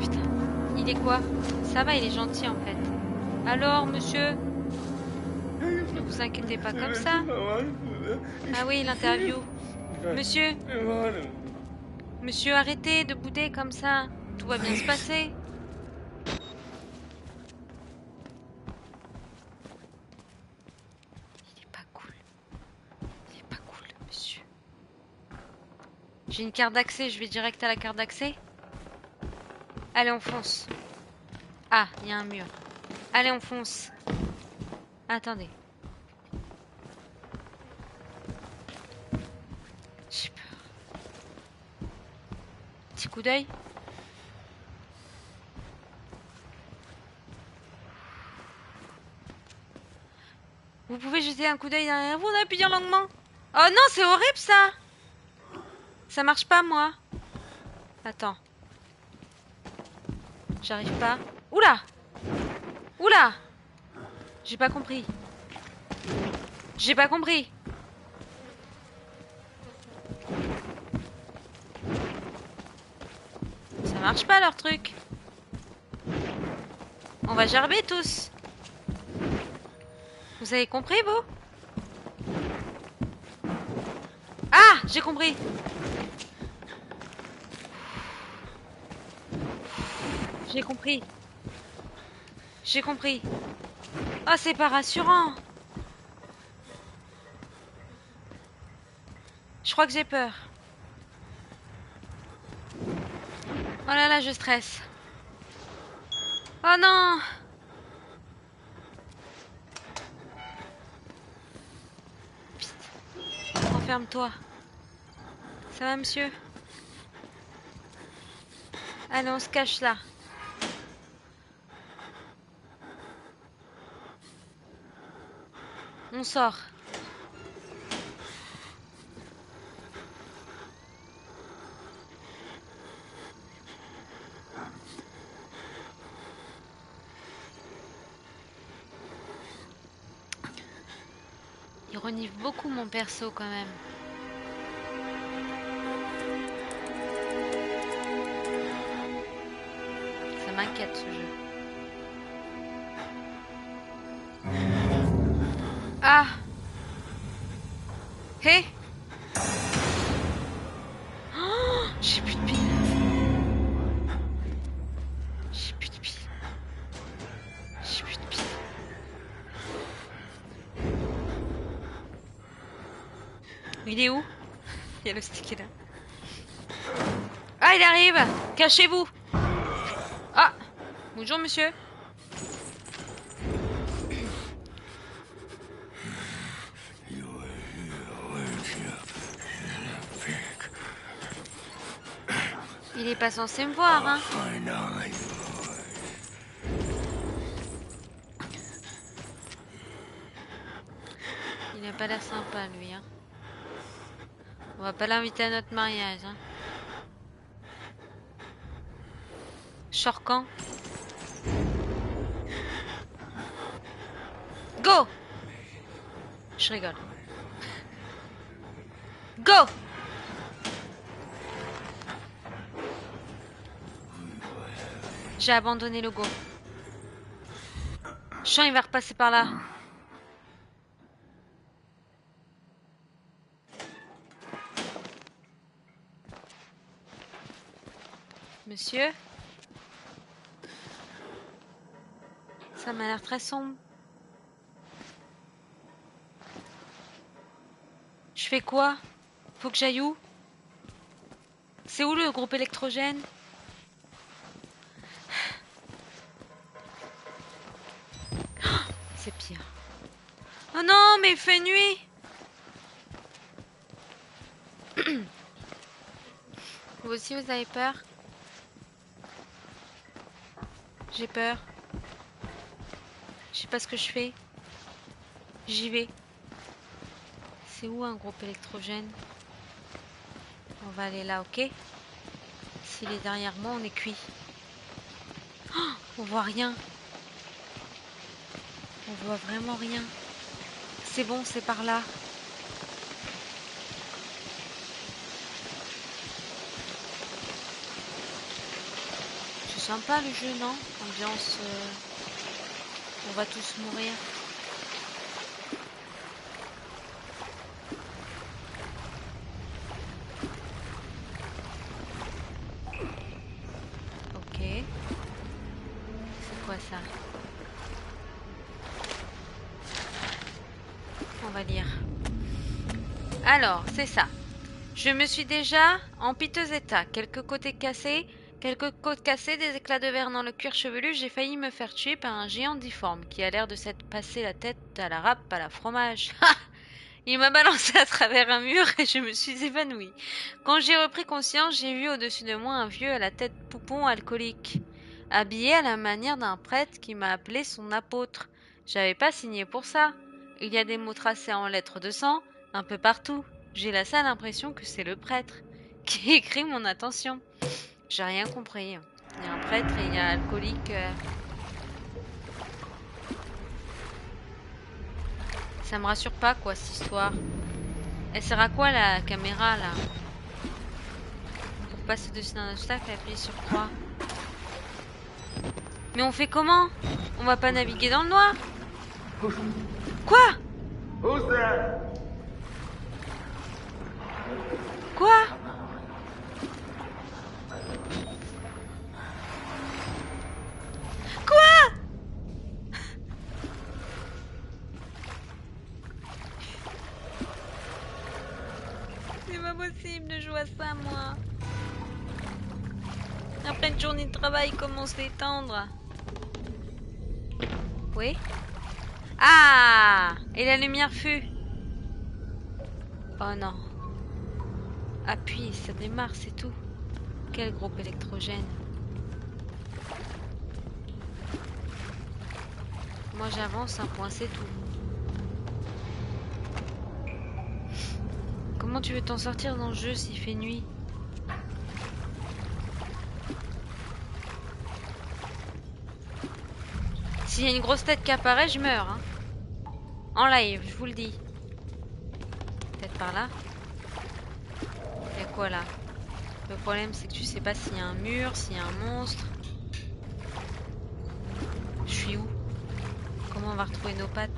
Putain, il est quoi? Ça va, il est gentil en fait. Alors, monsieur? Ne vous inquiétez pas comme ça. Ah oui, l'interview. Monsieur? Monsieur, arrêtez de bouder comme ça. Tout va bien se passer. Il est pas cool. Il est pas cool, monsieur. J'ai une carte d'accès, je vais direct à la carte d'accès. Allez, on fonce. Ah, il y a un mur. Allez, on fonce. Attendez. J'ai peur. Petit coup d'œil. Vous pouvez jeter un coup d'œil derrière vous en appuyant longuement. Oh non, c'est horrible ça. Ça marche pas, moi. Attends. J'arrive pas. Oula! Oula! J'ai pas compris. J'ai pas compris. Ça marche pas leur truc. On va gerber tous. Vous avez compris, vous? Ah! J'ai compris. J'ai compris. J'ai compris. Oh, c'est pas rassurant. Je crois que j'ai peur. Oh là là, je stresse. Oh non! Putain. Enferme-toi. Ça va, monsieur? Allez, on se cache là. On sort. Il renifle beaucoup mon perso quand même. Ça m'inquiète ce jeu. Ah! Hé! Hey. Oh, j'ai plus de piles. J'ai plus de piles. J'ai plus de piles. Il est où? Il y a le stick qui est là. Ah, il arrive! Cachez-vous! Ah! Bonjour, monsieur. Il est pas censé me voir, hein. Il a pas l'air sympa, lui, hein. On va pas l'inviter à notre mariage, hein. Shorkan. Go! Je rigole. Go! J'ai abandonné le go. Chant, il va repasser par là. Monsieur? Ça m'a l'air très sombre. Je fais quoi? Faut que j'aille où? C'est où le groupe électrogène? C'est pire. Oh non, mais il fait nuit! Vous aussi, vous avez peur? J'ai peur. Je sais pas ce que je fais. J'y vais. C'est où un groupe électrogène? On va aller là, ok? S'il est derrière moi, on est cuit. Oh, on voit rien. On voit vraiment rien. C'est bon, c'est par là. C'est sympa le jeu, non? Ambiance... on va tous mourir. Ok. C'est quoi ça? On va lire. Alors, c'est ça. Je me suis déjà en piteux état. Quelques côtes cassées, des éclats de verre dans le cuir chevelu. J'ai failli me faire tuer par un géant difforme qui a l'air de s'être passé la tête à la râpe à la fromage. Il m'a balancé à travers un mur et je me suis évanouie. Quand j'ai repris conscience, j'ai vu au-dessus de moi un vieux à la tête poupon alcoolique, habillé à la manière d'un prêtre qui m'a appelé son apôtre. J'avais pas signé pour ça. Il y a des mots tracés en lettres de sang un peu partout. J'ai la sale impression que c'est le prêtre qui écrit mon attention. J'ai rien compris. Il y a un prêtre et il y a un alcoolique. Ça me rassure pas, quoi, cette histoire. Elle sert à quoi, la caméra, là? Pour passer dessus d'un obstacle, appuyer sur croix. Mais on fait comment? On va pas naviguer dans le noir? Quoi? Quoi? Quoi? C'est pas possible de jouer à ça, moi. Après une journée de travail, comment se détendre? Oui? Ah! Et la lumière fut. Oh non. Appuie, ça démarre, c'est tout. Quel groupe électrogène. Moi j'avance, un point c'est tout. Comment tu veux t'en sortir dans le jeu s'il fait nuit? S'il y a une grosse tête qui apparaît, je meurs. Hein. En live, je vous le dis. Peut-être par là. Il y a quoi là? Le problème c'est que tu sais pas s'il y a un mur, s'il y a un monstre. Je suis où? Comment on va retrouver nos pattes?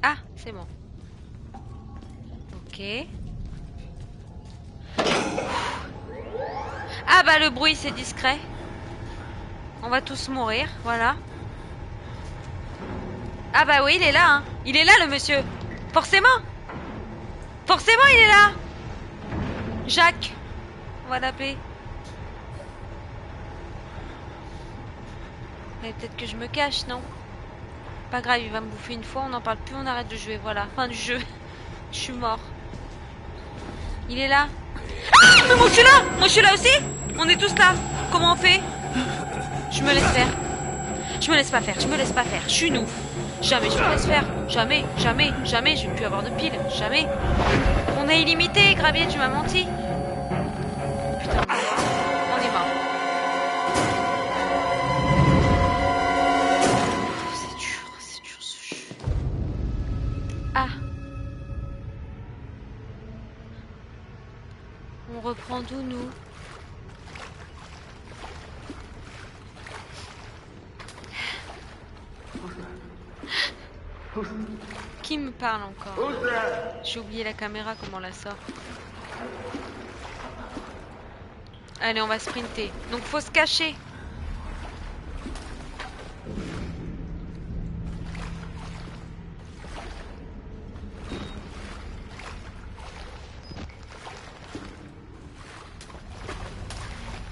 Ah, c'est bon. Ok. Ah bah le bruit c'est discret. On va tous mourir, voilà. Ah bah oui, il est là, hein. Il est là le monsieur. Forcément. Forcément il est là. Jacques. On va l'appeler. Mais peut-être que je me cache, non? Pas grave, il va me bouffer une fois, on n'en parle plus, on arrête de jouer, voilà. Fin du jeu. Je suis mort. Il est là. Ah, mais moi je suis là. Moi je suis là aussi. On est tous là. Comment on fait? Je me laisse faire. Je me laisse pas faire, je me laisse pas faire. Je suis nous. Jamais je me laisse faire. Jamais, jamais, jamais. Je vais plus avoir de piles. Jamais. On est illimité, Gravier, tu m'as menti. Putain, on est mort. C'est dur ce jeu. Ah. On reprend d'où, nous? Qui me parle encore? J'ai oublié la caméra, comment on la sort. Allez, on va sprinter. Donc faut se cacher.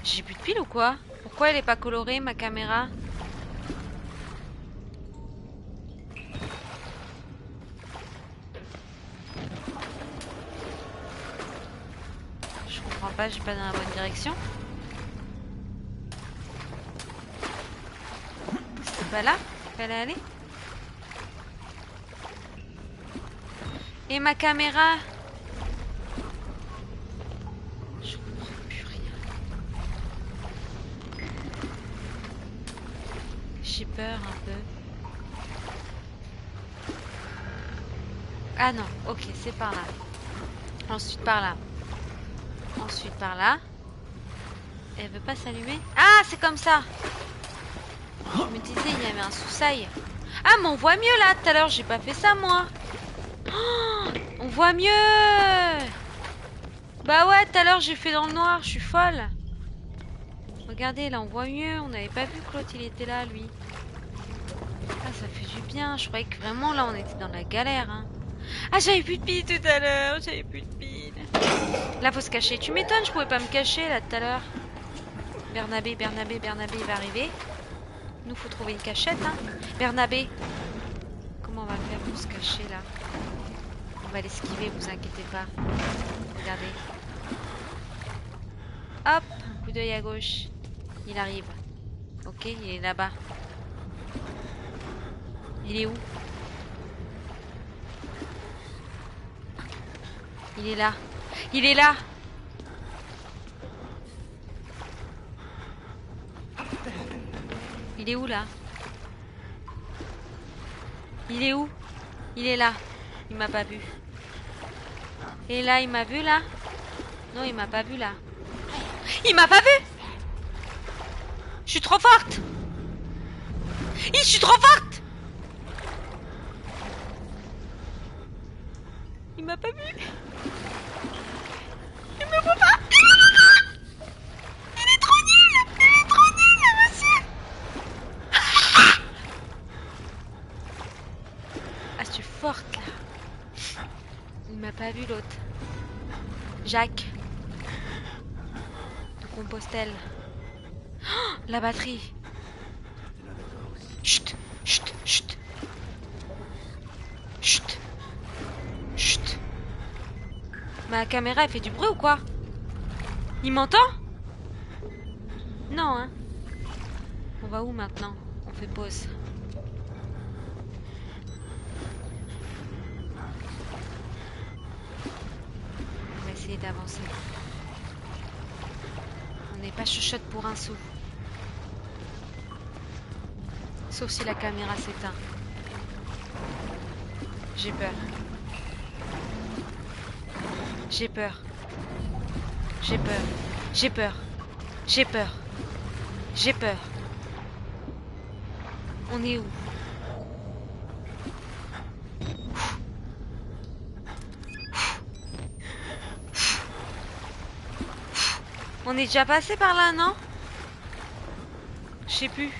J'ai plus de pile ou quoi? Pourquoi elle est pas colorée, ma caméra? Je comprends pas, j'ai pas dans la bonne direction. C'est pas là qu'il fallait aller? Et ma caméra? Je comprends plus rien. J'ai peur un peu. Ah non, ok, c'est par là. Ensuite par là. Ensuite par là. Elle veut pas s'allumer? Ah, c'est comme ça. Je me disais, il y avait un sous-sail. Ah, mais on voit mieux là. Tout à l'heure, j'ai pas fait ça, moi. Oh, on voit mieux. Bah ouais, tout à l'heure, j'ai fait dans le noir. Je suis folle. Regardez, là, on voit mieux. On n'avait pas vu que l'autre, il était là, lui. Ah, ça fait du bien. Je croyais que vraiment, là, on était dans la galère. Hein. Ah, j'avais plus de piles tout à l'heure. J'avais plus de piles. Là, faut se cacher. Tu m'étonnes, je pouvais pas me cacher, là, tout à l'heure. Bernabé, Bernabé, Bernabé, il va arriver. Nous, faut trouver une cachette, hein. Bernabé. Comment on va faire pour se cacher, là? On va l'esquiver, vous inquiétez pas. Regardez. Hop, un coup d'œil à gauche. Il arrive. Ok, il est là-bas. Il est où? Il est là. Il est là. Il est où, là? Il est où? Il est là. Il m'a pas vu. Et là, il m'a vu, là? Non, il m'a pas vu, là. Il m'a pas vu! Je suis trop forte! Je suis trop forte! Il m'a pas vu! Il me voit pas! Il est trop nul! Il est trop nul, monsieur! Ah, je suis forte, là. Il m'a pas vu, l'autre. Jacques. De Compostelle. Oh, la batterie. Chut, chut, chut. Chut. Chut. Ma caméra, elle fait du bruit ou quoi? Il m'entend? Non, hein. On va où maintenant? On fait pause. On va essayer d'avancer. On n'est pas chuchote pour un sou. Sauf si la caméra s'éteint. J'ai peur. J'ai peur. J'ai peur. J'ai peur. J'ai peur. J'ai peur. On est où? On est déjà passé par là, non? Je sais plus.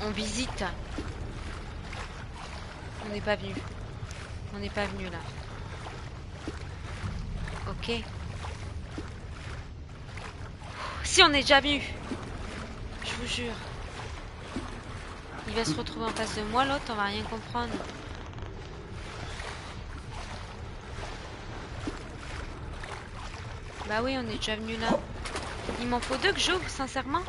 On visite. On n'est pas venu. On n'est pas venu là. Ok. Si on est déjà venu. Je vous jure. Il va se retrouver en face de moi, l'autre, on va rien comprendre. Bah oui, on est déjà venu là. Il m'en faut deux que j'ouvre, sincèrement.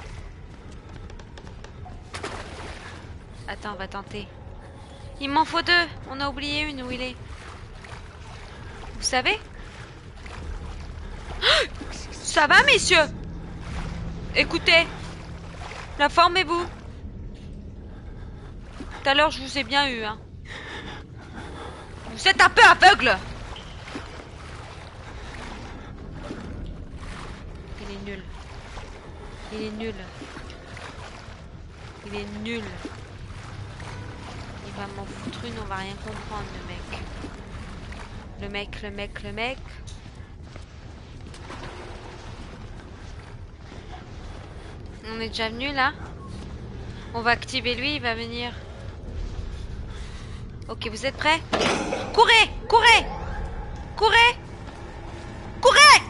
Attends, on va tenter. Il m'en faut deux. On a oublié une, où il est. Vous savez? Ça va, messieurs? Écoutez. La forme est vous. Tout à l'heure, je vous ai bien eu, hein. Vous êtes un peu aveugle. Il est nul. Il est nul. Il est nul. Il va m'en foutre une, on va rien comprendre, le mec. Le mec. On est déjà venu là. On va activer lui, il va venir. Ok, vous êtes prêts? Courez! Courez! Courez! Courez!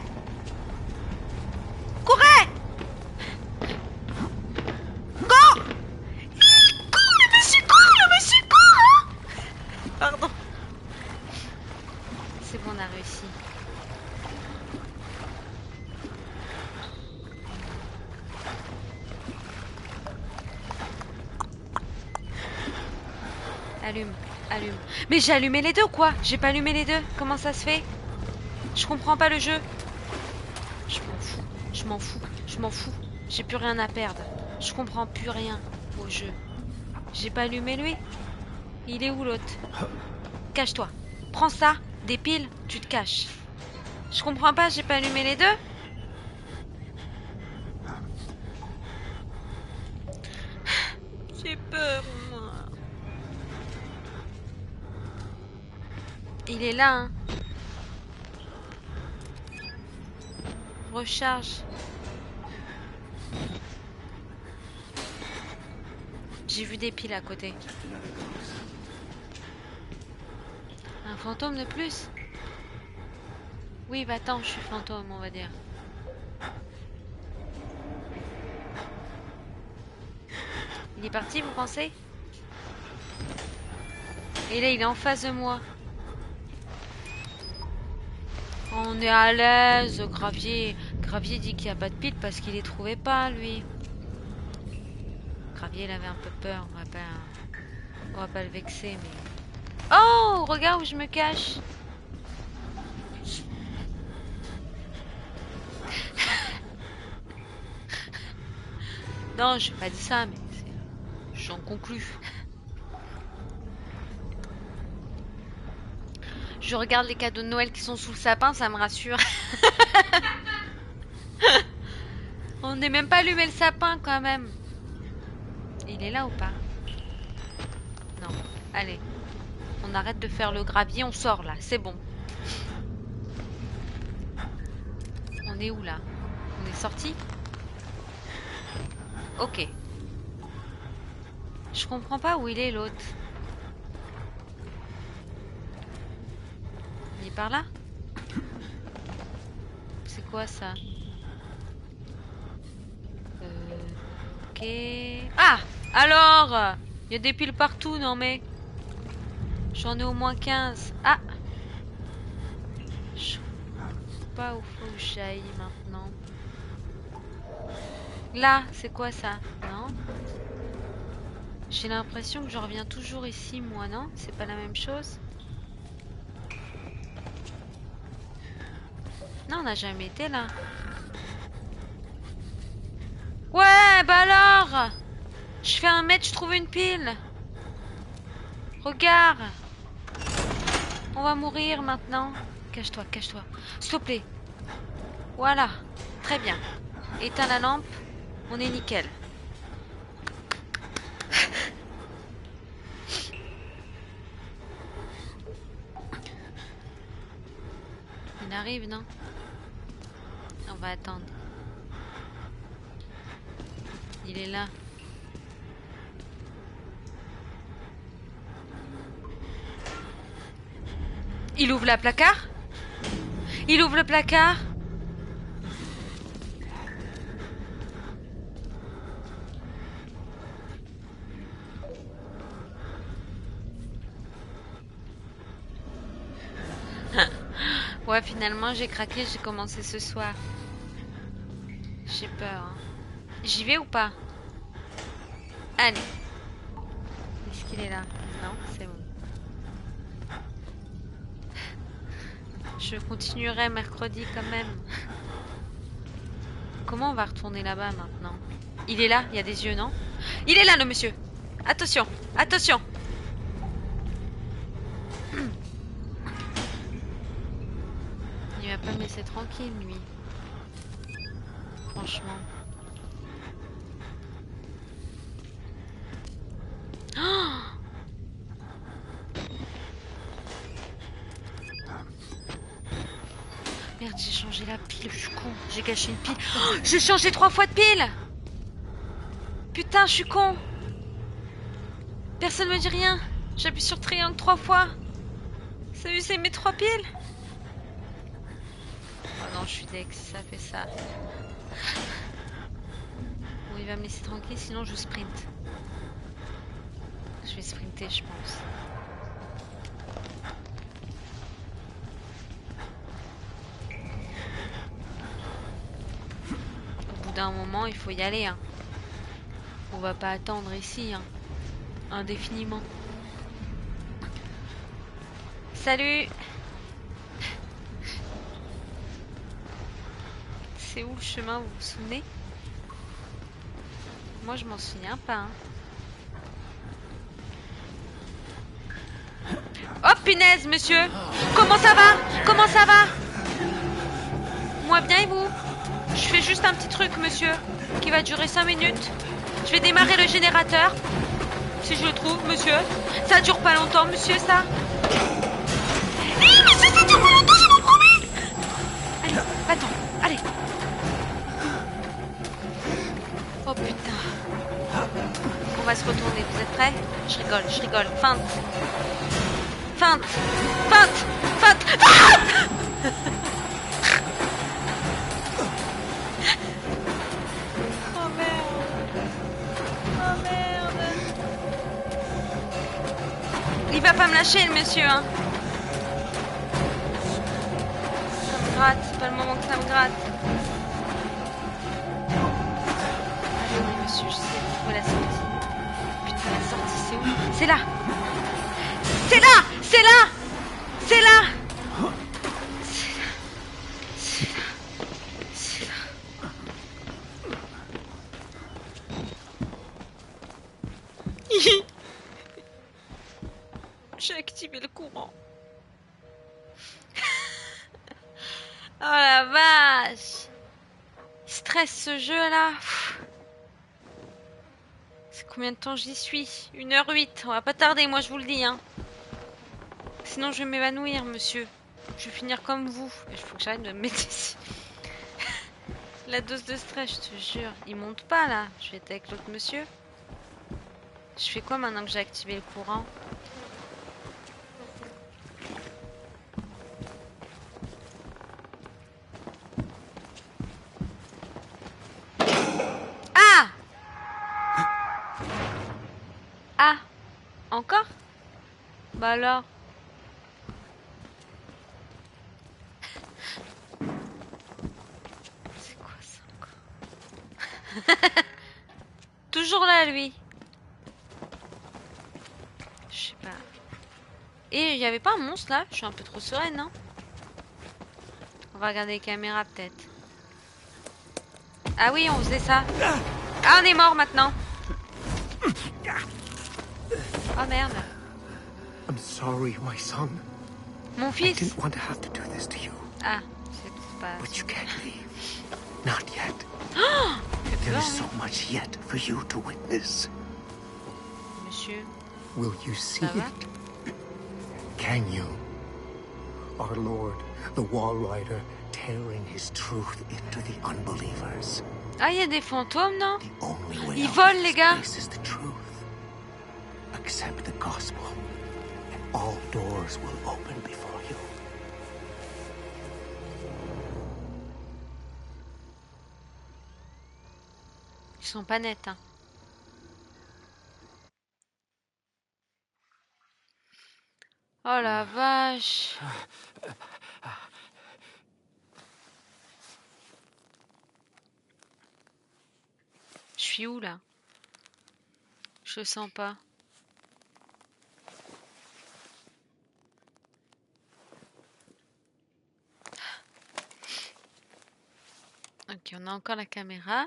Courez! Go! Cours, le monsieur court! Le monsieur court! Pardon. C'est bon, on a réussi. Allume. Mais j'ai allumé les deux, quoi? J'ai pas allumé les deux. Comment ça se fait? Je comprends pas le jeu. Je m'en fous. J'ai plus rien à perdre. Je comprends plus rien au jeu. J'ai pas allumé lui. Il est où l'autre? Cache-toi. Prends ça, des piles, tu te caches. Je comprends pas, j'ai pas allumé les deux. J'ai peur, moi. Il est là, hein. Recharge. J'ai vu des piles à côté. Un fantôme de plus? Oui, bah attends, je suis fantôme, on va dire. Il est parti, vous pensez? Et là, il est en face de moi. On est à l'aise, Gravier. Gravier dit qu'il n'y a pas de pile parce qu'il les trouvait pas, lui. Gravier, il avait un peu peur. On va pas le vexer, mais... Oh, regarde où je me cache. Non, j'ai pas dit ça, mais j'en conclus. Je regarde les cadeaux de Noël qui sont sous le sapin, ça me rassure. On n'est même pas allumé le sapin quand même. Il est là ou pas? Non. Allez. On arrête de faire le gravier, on sort là, c'est bon. On est où là? On est sorti? Ok. Je comprends pas où il est l'autre. Il est par là? C'est quoi ça? Ok. Ah! Alors! Il y a des piles partout, non mais... J'en ai au moins 15. Ah! Je sais pas où faut que j'aille maintenant. Là, c'est quoi ça? Non? J'ai l'impression que je reviens toujours ici, moi, non? C'est pas la même chose? Non, on n'a jamais été là. Ouais, bah alors! Je fais 1 mètre, je trouve une pile. Regarde! On va mourir maintenant. Cache-toi, cache-toi. S'il te plaît. Voilà. Très bien. Éteins la lampe. On est nickel. Il arrive, non? On va attendre. Il est là. Il ouvre la placard? Il ouvre le placard? Ouais, finalement, j'ai craqué, j'ai commencé ce soir. J'ai peur. Hein. J'y vais ou pas? Allez. Est-ce qu'il est là? Non, c'est bon. Je continuerai mercredi quand même. Comment on va retourner là-bas maintenant? Il est là, il y a des yeux, non? Il est là, le monsieur! Attention, attention! Il va pas me laisser tranquille, lui. Franchement. Oh, merde, j'ai changé la pile, je suis con. J'ai gâché une pile. Oh, j'ai changé 3 fois de pile! Putain, je suis con! Personne me dit rien. J'appuie sur triangle 3 fois. Ça a vu, c'est mes 3 piles. Oh non, je suis dex, ça fait ça. Bon, il va me laisser tranquille, sinon je sprint. Je vais sprinter, je pense. Au bout d'un moment, il faut y aller. Hein. On va pas attendre ici, hein. Indéfiniment. Salut! C'est où le chemin, vous vous souvenez? Moi, je m'en souviens pas. Hein. Oh, punaise, monsieur! Comment ça va? Comment ça va? Moi bien et vous? Je fais juste un petit truc, monsieur, qui va durer 5 minutes. Je vais démarrer le générateur. Si je le trouve, monsieur. Ça dure pas longtemps, monsieur, ça. Oui, monsieur, ça dure pas longtemps, je vous promets. Allez, va-t'en, allez. Oh putain. On va se retourner, vous êtes prêts? Je rigole. Feinte. Feinte. Feinte. Feinte. Feinte. Oh merde. Oh merde. Il va pas me lâcher, le monsieur, hein. Ça me gratte, c'est pas le moment que ça me gratte. Allez, monsieur, je sais trouver la sortie. Putain, la sortie, c'est où? C'est là. C'est là. C'est là. C'est là. C'est là. C'est là. J'ai activé le courant. Oh la vache. Il stresse ce jeu là. C'est combien de temps j'y suis? 1h08. On va pas tarder, moi je vous le dis. Hein. Sinon je vais m'évanouir, monsieur. Je vais finir comme vous. Il faut que j'arrête de me mettre ici. La dose de stress, je te jure. Il monte pas là. Je vais être avec l'autre monsieur. Je fais quoi maintenant que j'ai activé le courant? Ah! Ah! Encore? Bah alors? C'est quoi ça encore? Toujours là, lui. Je sais pas. Et il y avait pas un monstre là? Je suis un peu trop sereine, non? On va regarder les caméras peut-être. Ah oui, on faisait ça. Ah, on est mort maintenant. Oh merde. I'm sorry, my son. Mon I fils. didn't want to have to do this to you. Ah, c'est pas... But you can't leave. Not yet. J'ai There peur, is so oui. much yet for you to witness. Monsieur, Will you see ça va? it? Can you? Our Lord, the Wall Rider, tearing his truth into the unbelievers. Ah, il y a des fantômes, non? The only way Ils out volent, of les this gars. place is the truth. Accept the gospel, and all doors will open before you. Ils sont pas nets, hein. Oh la vache. suis où là? Je le sens pas. Ok, on a encore la caméra.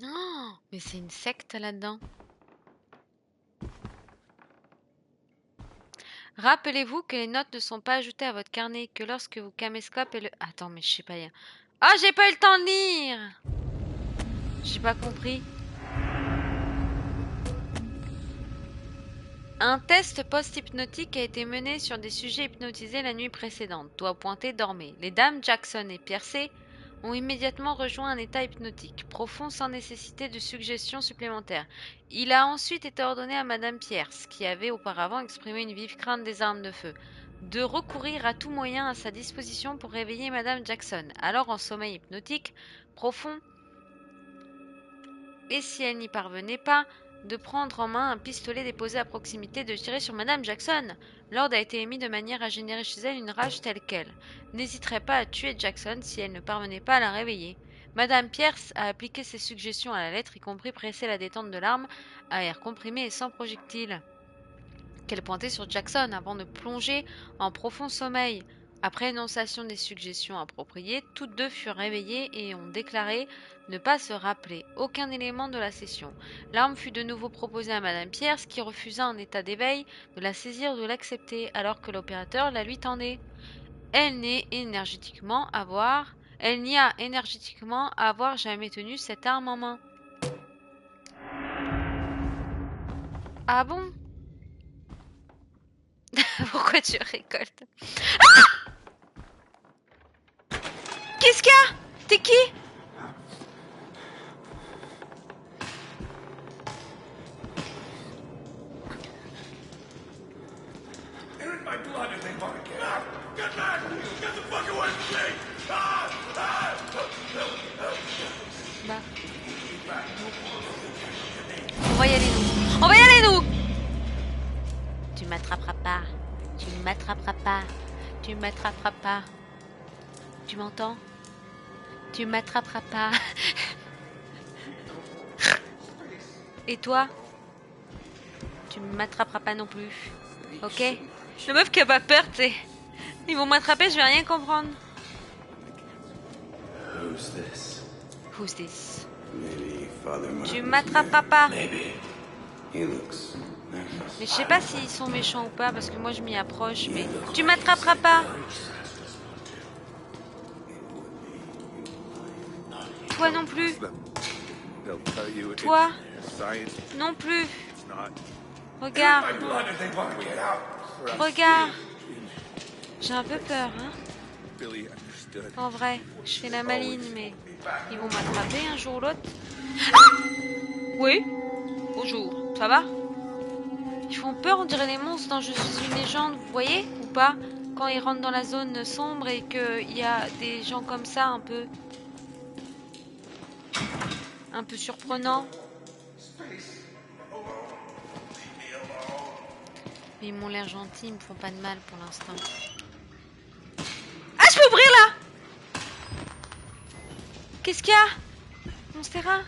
Non, mais c'est une secte là-dedans. Rappelez-vous que les notes ne sont pas ajoutées à votre carnet, que lorsque vous caméscope et le... Attends, mais je sais pas lire. Ah, j'ai pas eu le temps de lire. J'ai pas compris. Un test post-hypnotique a été mené sur des sujets hypnotisés la nuit précédente. Doigt pointé, dormait. Les dames Jackson et Pierce ont immédiatement rejoint un état hypnotique profond sans nécessité de suggestion supplémentaire. Il a ensuite été ordonné à Madame Pierce, qui avait auparavant exprimé une vive crainte des armes de feu, de recourir à tout moyen à sa disposition pour réveiller Madame Jackson, alors en sommeil hypnotique profond, et si elle n'y parvenait pas, de prendre en main un pistolet déposé à proximité de tirer sur Madame Jackson. L'ordre a été émis de manière à générer chez elle une rage telle qu'elle n'hésiterait pas à tuer Jackson si elle ne parvenait pas à la réveiller. Madame Pierce a appliqué ses suggestions à la lettre, y compris presser la détente de l'arme à air comprimé et sans projectile qu'elle pointait sur Jackson avant de plonger en profond sommeil. Après énonciation des suggestions appropriées, toutes deux furent réveillées et ont déclaré ne pas se rappeler aucun élément de la session. L'arme fut de nouveau proposée à Madame Pierce, qui refusa en état d'éveil de la saisir ou de l'accepter, alors que l'opérateur la lui tendait. Elle n'y a énergétiquement avoir jamais tenu cette arme en main. Ah bon? Pourquoi tu récoltes? Qu'est-ce qu'il y a? T'es qui? Bah. On va y aller nous. On va y aller nous. Tu m'attraperas pas. Tu ne m'attraperas pas. Tu m'attraperas pas. Tu m'entends? Tu m'attraperas pas. Et toi? Tu m'attraperas pas non plus. Ok? Le meuf qui a pas peur, tu sais. Ils vont m'attraper, je vais rien comprendre. Who's this? Tu m'attraperas pas. Mais je sais pas s'ils sont méchants ou pas, parce que moi je m'y approche, mais... Tu m'attraperas pas. Toi non plus. Toi non plus. Regarde. Regarde. J'ai un peu peur, hein. En vrai, je fais la maline, mais ils vont m'attraper un jour ou l'autre. Ah! Oui. Bonjour. Ça va? Ils font peur, on dirait les monstres dans Je suis une légende, vous voyez? Ou pas? Quand ils rentrent dans la zone sombre et qu'il y a des gens comme ça, un peu surprenants. Mais ils m'ont l'air gentils, ils me font pas de mal pour l'instant. Ah, je peux ouvrir là? Qu'est-ce qu'il y a? Monstera?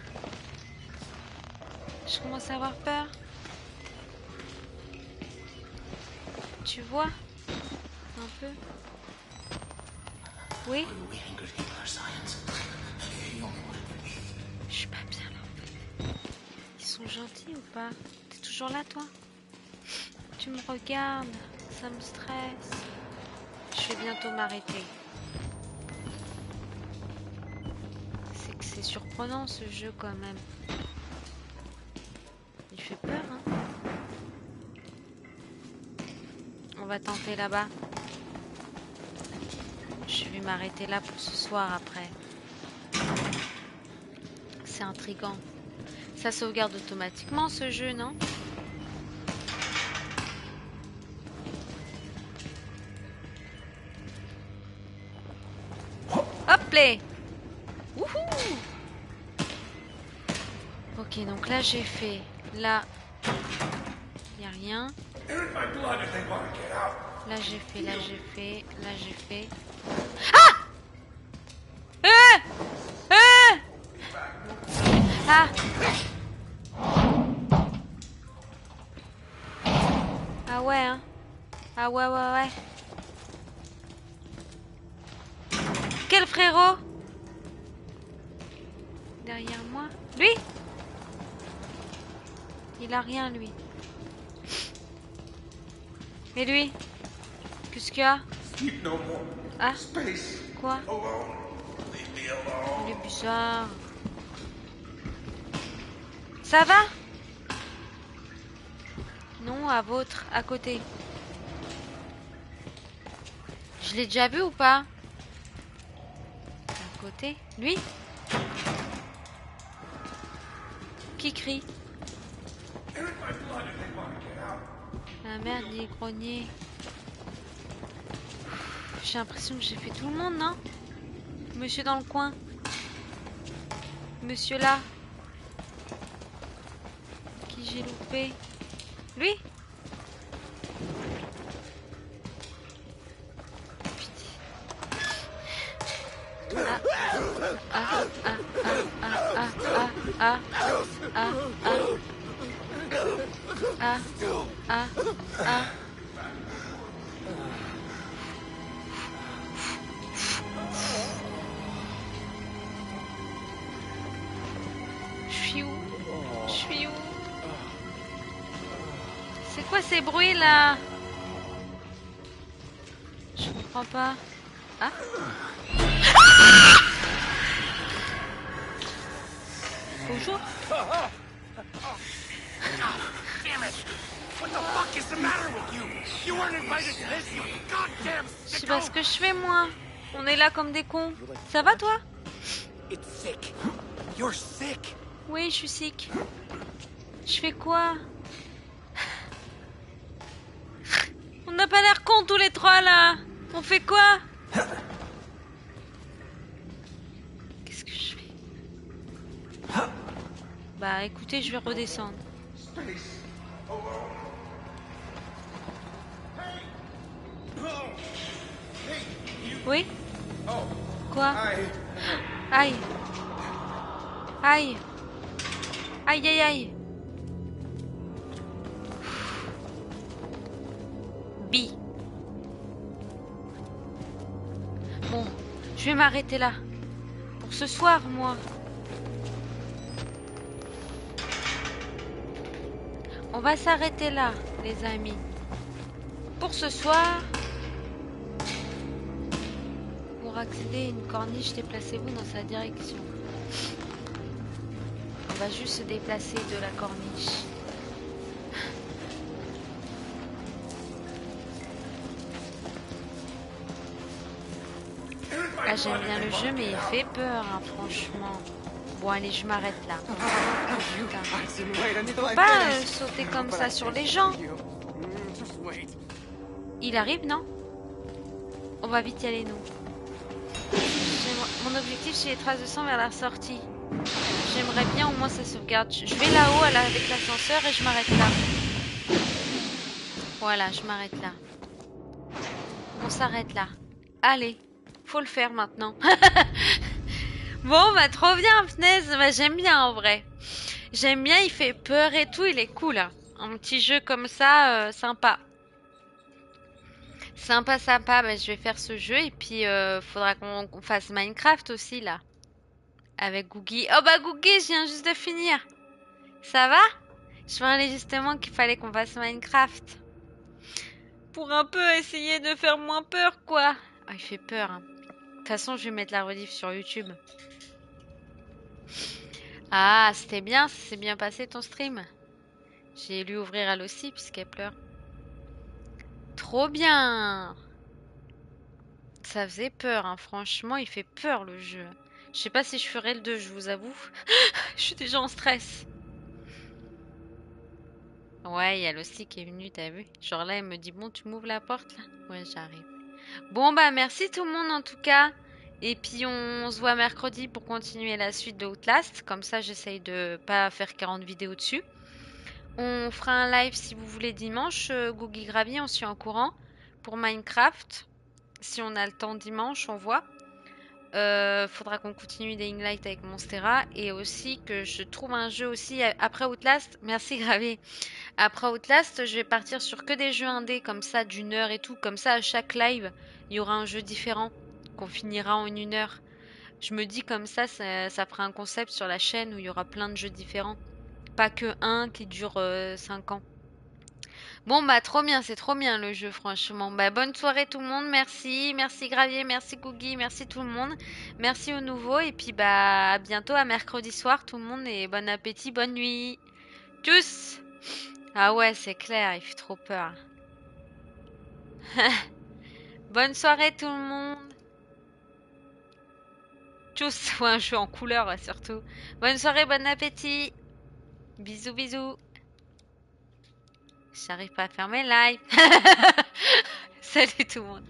Je commence à avoir peur. Tu vois? Un peu. Oui? Je suis pas bien là en fait. Ils sont gentils ou pas? T'es toujours là toi? Tu me regardes, ça me stresse. Je vais bientôt m'arrêter. C'est que c'est surprenant ce jeu quand même. Il fait peur, hein. On va tenter là-bas. Je vais m'arrêter là pour ce soir après. C'est intriguant. Ça sauvegarde automatiquement ce jeu, non? Hop là! Wouhou! Ok, donc là j'ai fait. Là, il n'y a rien. Là j'ai fait, là j'ai fait, là j'ai fait. Ah! Ah! Ah ouais, hein? Ah ouais, ouais, ouais. Quel frérot? Derrière moi? Lui? Il a rien, lui. Et lui? Qu'est-ce qu'il y a? Ah? Quoi? Il est bizarre. Ça va? Non, à votre, à côté. Je l'ai déjà vu ou pas? À côté. Lui? Qui crie? Ah merde, il est grogné. J'ai l'impression que j'ai fait tout le monde, non? Monsieur dans le coin. Monsieur là. Qui j'ai loupé? Lui? Je suis où? Je suis où? C'est quoi ces bruits là? Je comprends pas. Ah? Bonjour. Je sais pas ce que je fais moi. On est là comme des cons. Ça va toi? Oui, je suis sick. Je fais quoi? On n'a pas l'air cons tous les trois là. On fait quoi? Qu'est-ce que je fais? Bah écoutez, je vais redescendre. Oui? Quoi? Aïe. Aïe. Aïe aïe aïe. Bi. Bon, je vais m'arrêter là. Pour ce soir, moi. On va s'arrêter là, les amis. Pour ce soir. Pour accéder à une corniche, déplacez-vous dans sa direction. On va juste se déplacer de la corniche. Ah, j'aime bien le jeu, mais il fait peur, hein, franchement. Bon, allez, je m'arrête là. Faut pas sauter comme ça sur les gens. Il arrive, non? On va vite y aller, nous. Mon objectif, c'est les traces de sang vers la sortie. J'aimerais bien au moins ça sauvegarde. Je vais là-haut avec l'ascenseur et je m'arrête là. Voilà, je m'arrête là. On s'arrête là. Allez, faut le faire maintenant. Bon, bah trop bien, Fnaise. Bah, j'aime bien en vrai. J'aime bien, il fait peur et tout, il est cool. Hein. Un petit jeu comme ça, sympa. Sympa, sympa. Bah, je vais faire ce jeu et puis faudra qu'on fasse Minecraft aussi là. Avec Googie. Oh bah Googie, je viens juste de finir. Ça va? Je parlais justement qu'il fallait qu'on fasse Minecraft. Pour un peu essayer de faire moins peur, quoi. Ah, il fait peur. Hein. De toute façon, je vais mettre la rediff sur YouTube. Ah, c'était bien, ça s'est bien passé ton stream. J'ai lu ouvrir elle aussi puisqu'elle pleure. Trop bien. Ça faisait peur, hein. Franchement, il fait peur le jeu. Je sais pas si je ferai le 2, je vous avoue. Je suis déjà en stress. Ouais, il y a aussi qui est venu, t'as vu? Genre là, elle me dit, bon, tu m'ouvres la porte là? Ouais, j'arrive. Bon, bah merci tout le monde en tout cas. Et puis on se voit mercredi pour continuer la suite de Outlast. Comme ça, j'essaye de pas faire 40 vidéos dessus. On fera un live si vous voulez dimanche. Googie Gravy, on suit en courant. Pour Minecraft. Si on a le temps dimanche, on voit. faudra qu'on continue Dying Light avec Monstera et aussi que je trouve un jeu aussi après Outlast. Merci Gravé. Après Outlast, je vais partir sur que des jeux indés comme ça d'1 heure et tout. Comme ça, à chaque live, il y aura un jeu différent qu'on finira en 1 heure. Je me dis comme ça fera un concept sur la chaîne où il y aura plein de jeux différents. Pas que un qui dure 5 ans. Bon bah trop bien, c'est trop bien le jeu franchement. Bah bonne soirée tout le monde, merci, merci Gravier, merci Googie, merci tout le monde, merci aux nouveaux et puis bah à bientôt à mercredi soir tout le monde et bon appétit, bonne nuit. Tchuss. Ah ouais c'est clair, il fait trop peur. Bonne soirée tout le monde. Tchuss, ou un jeu en couleur surtout. Bonne soirée, bon appétit. Bisous bisous. J'arrive pas à fermer live. Salut tout le monde.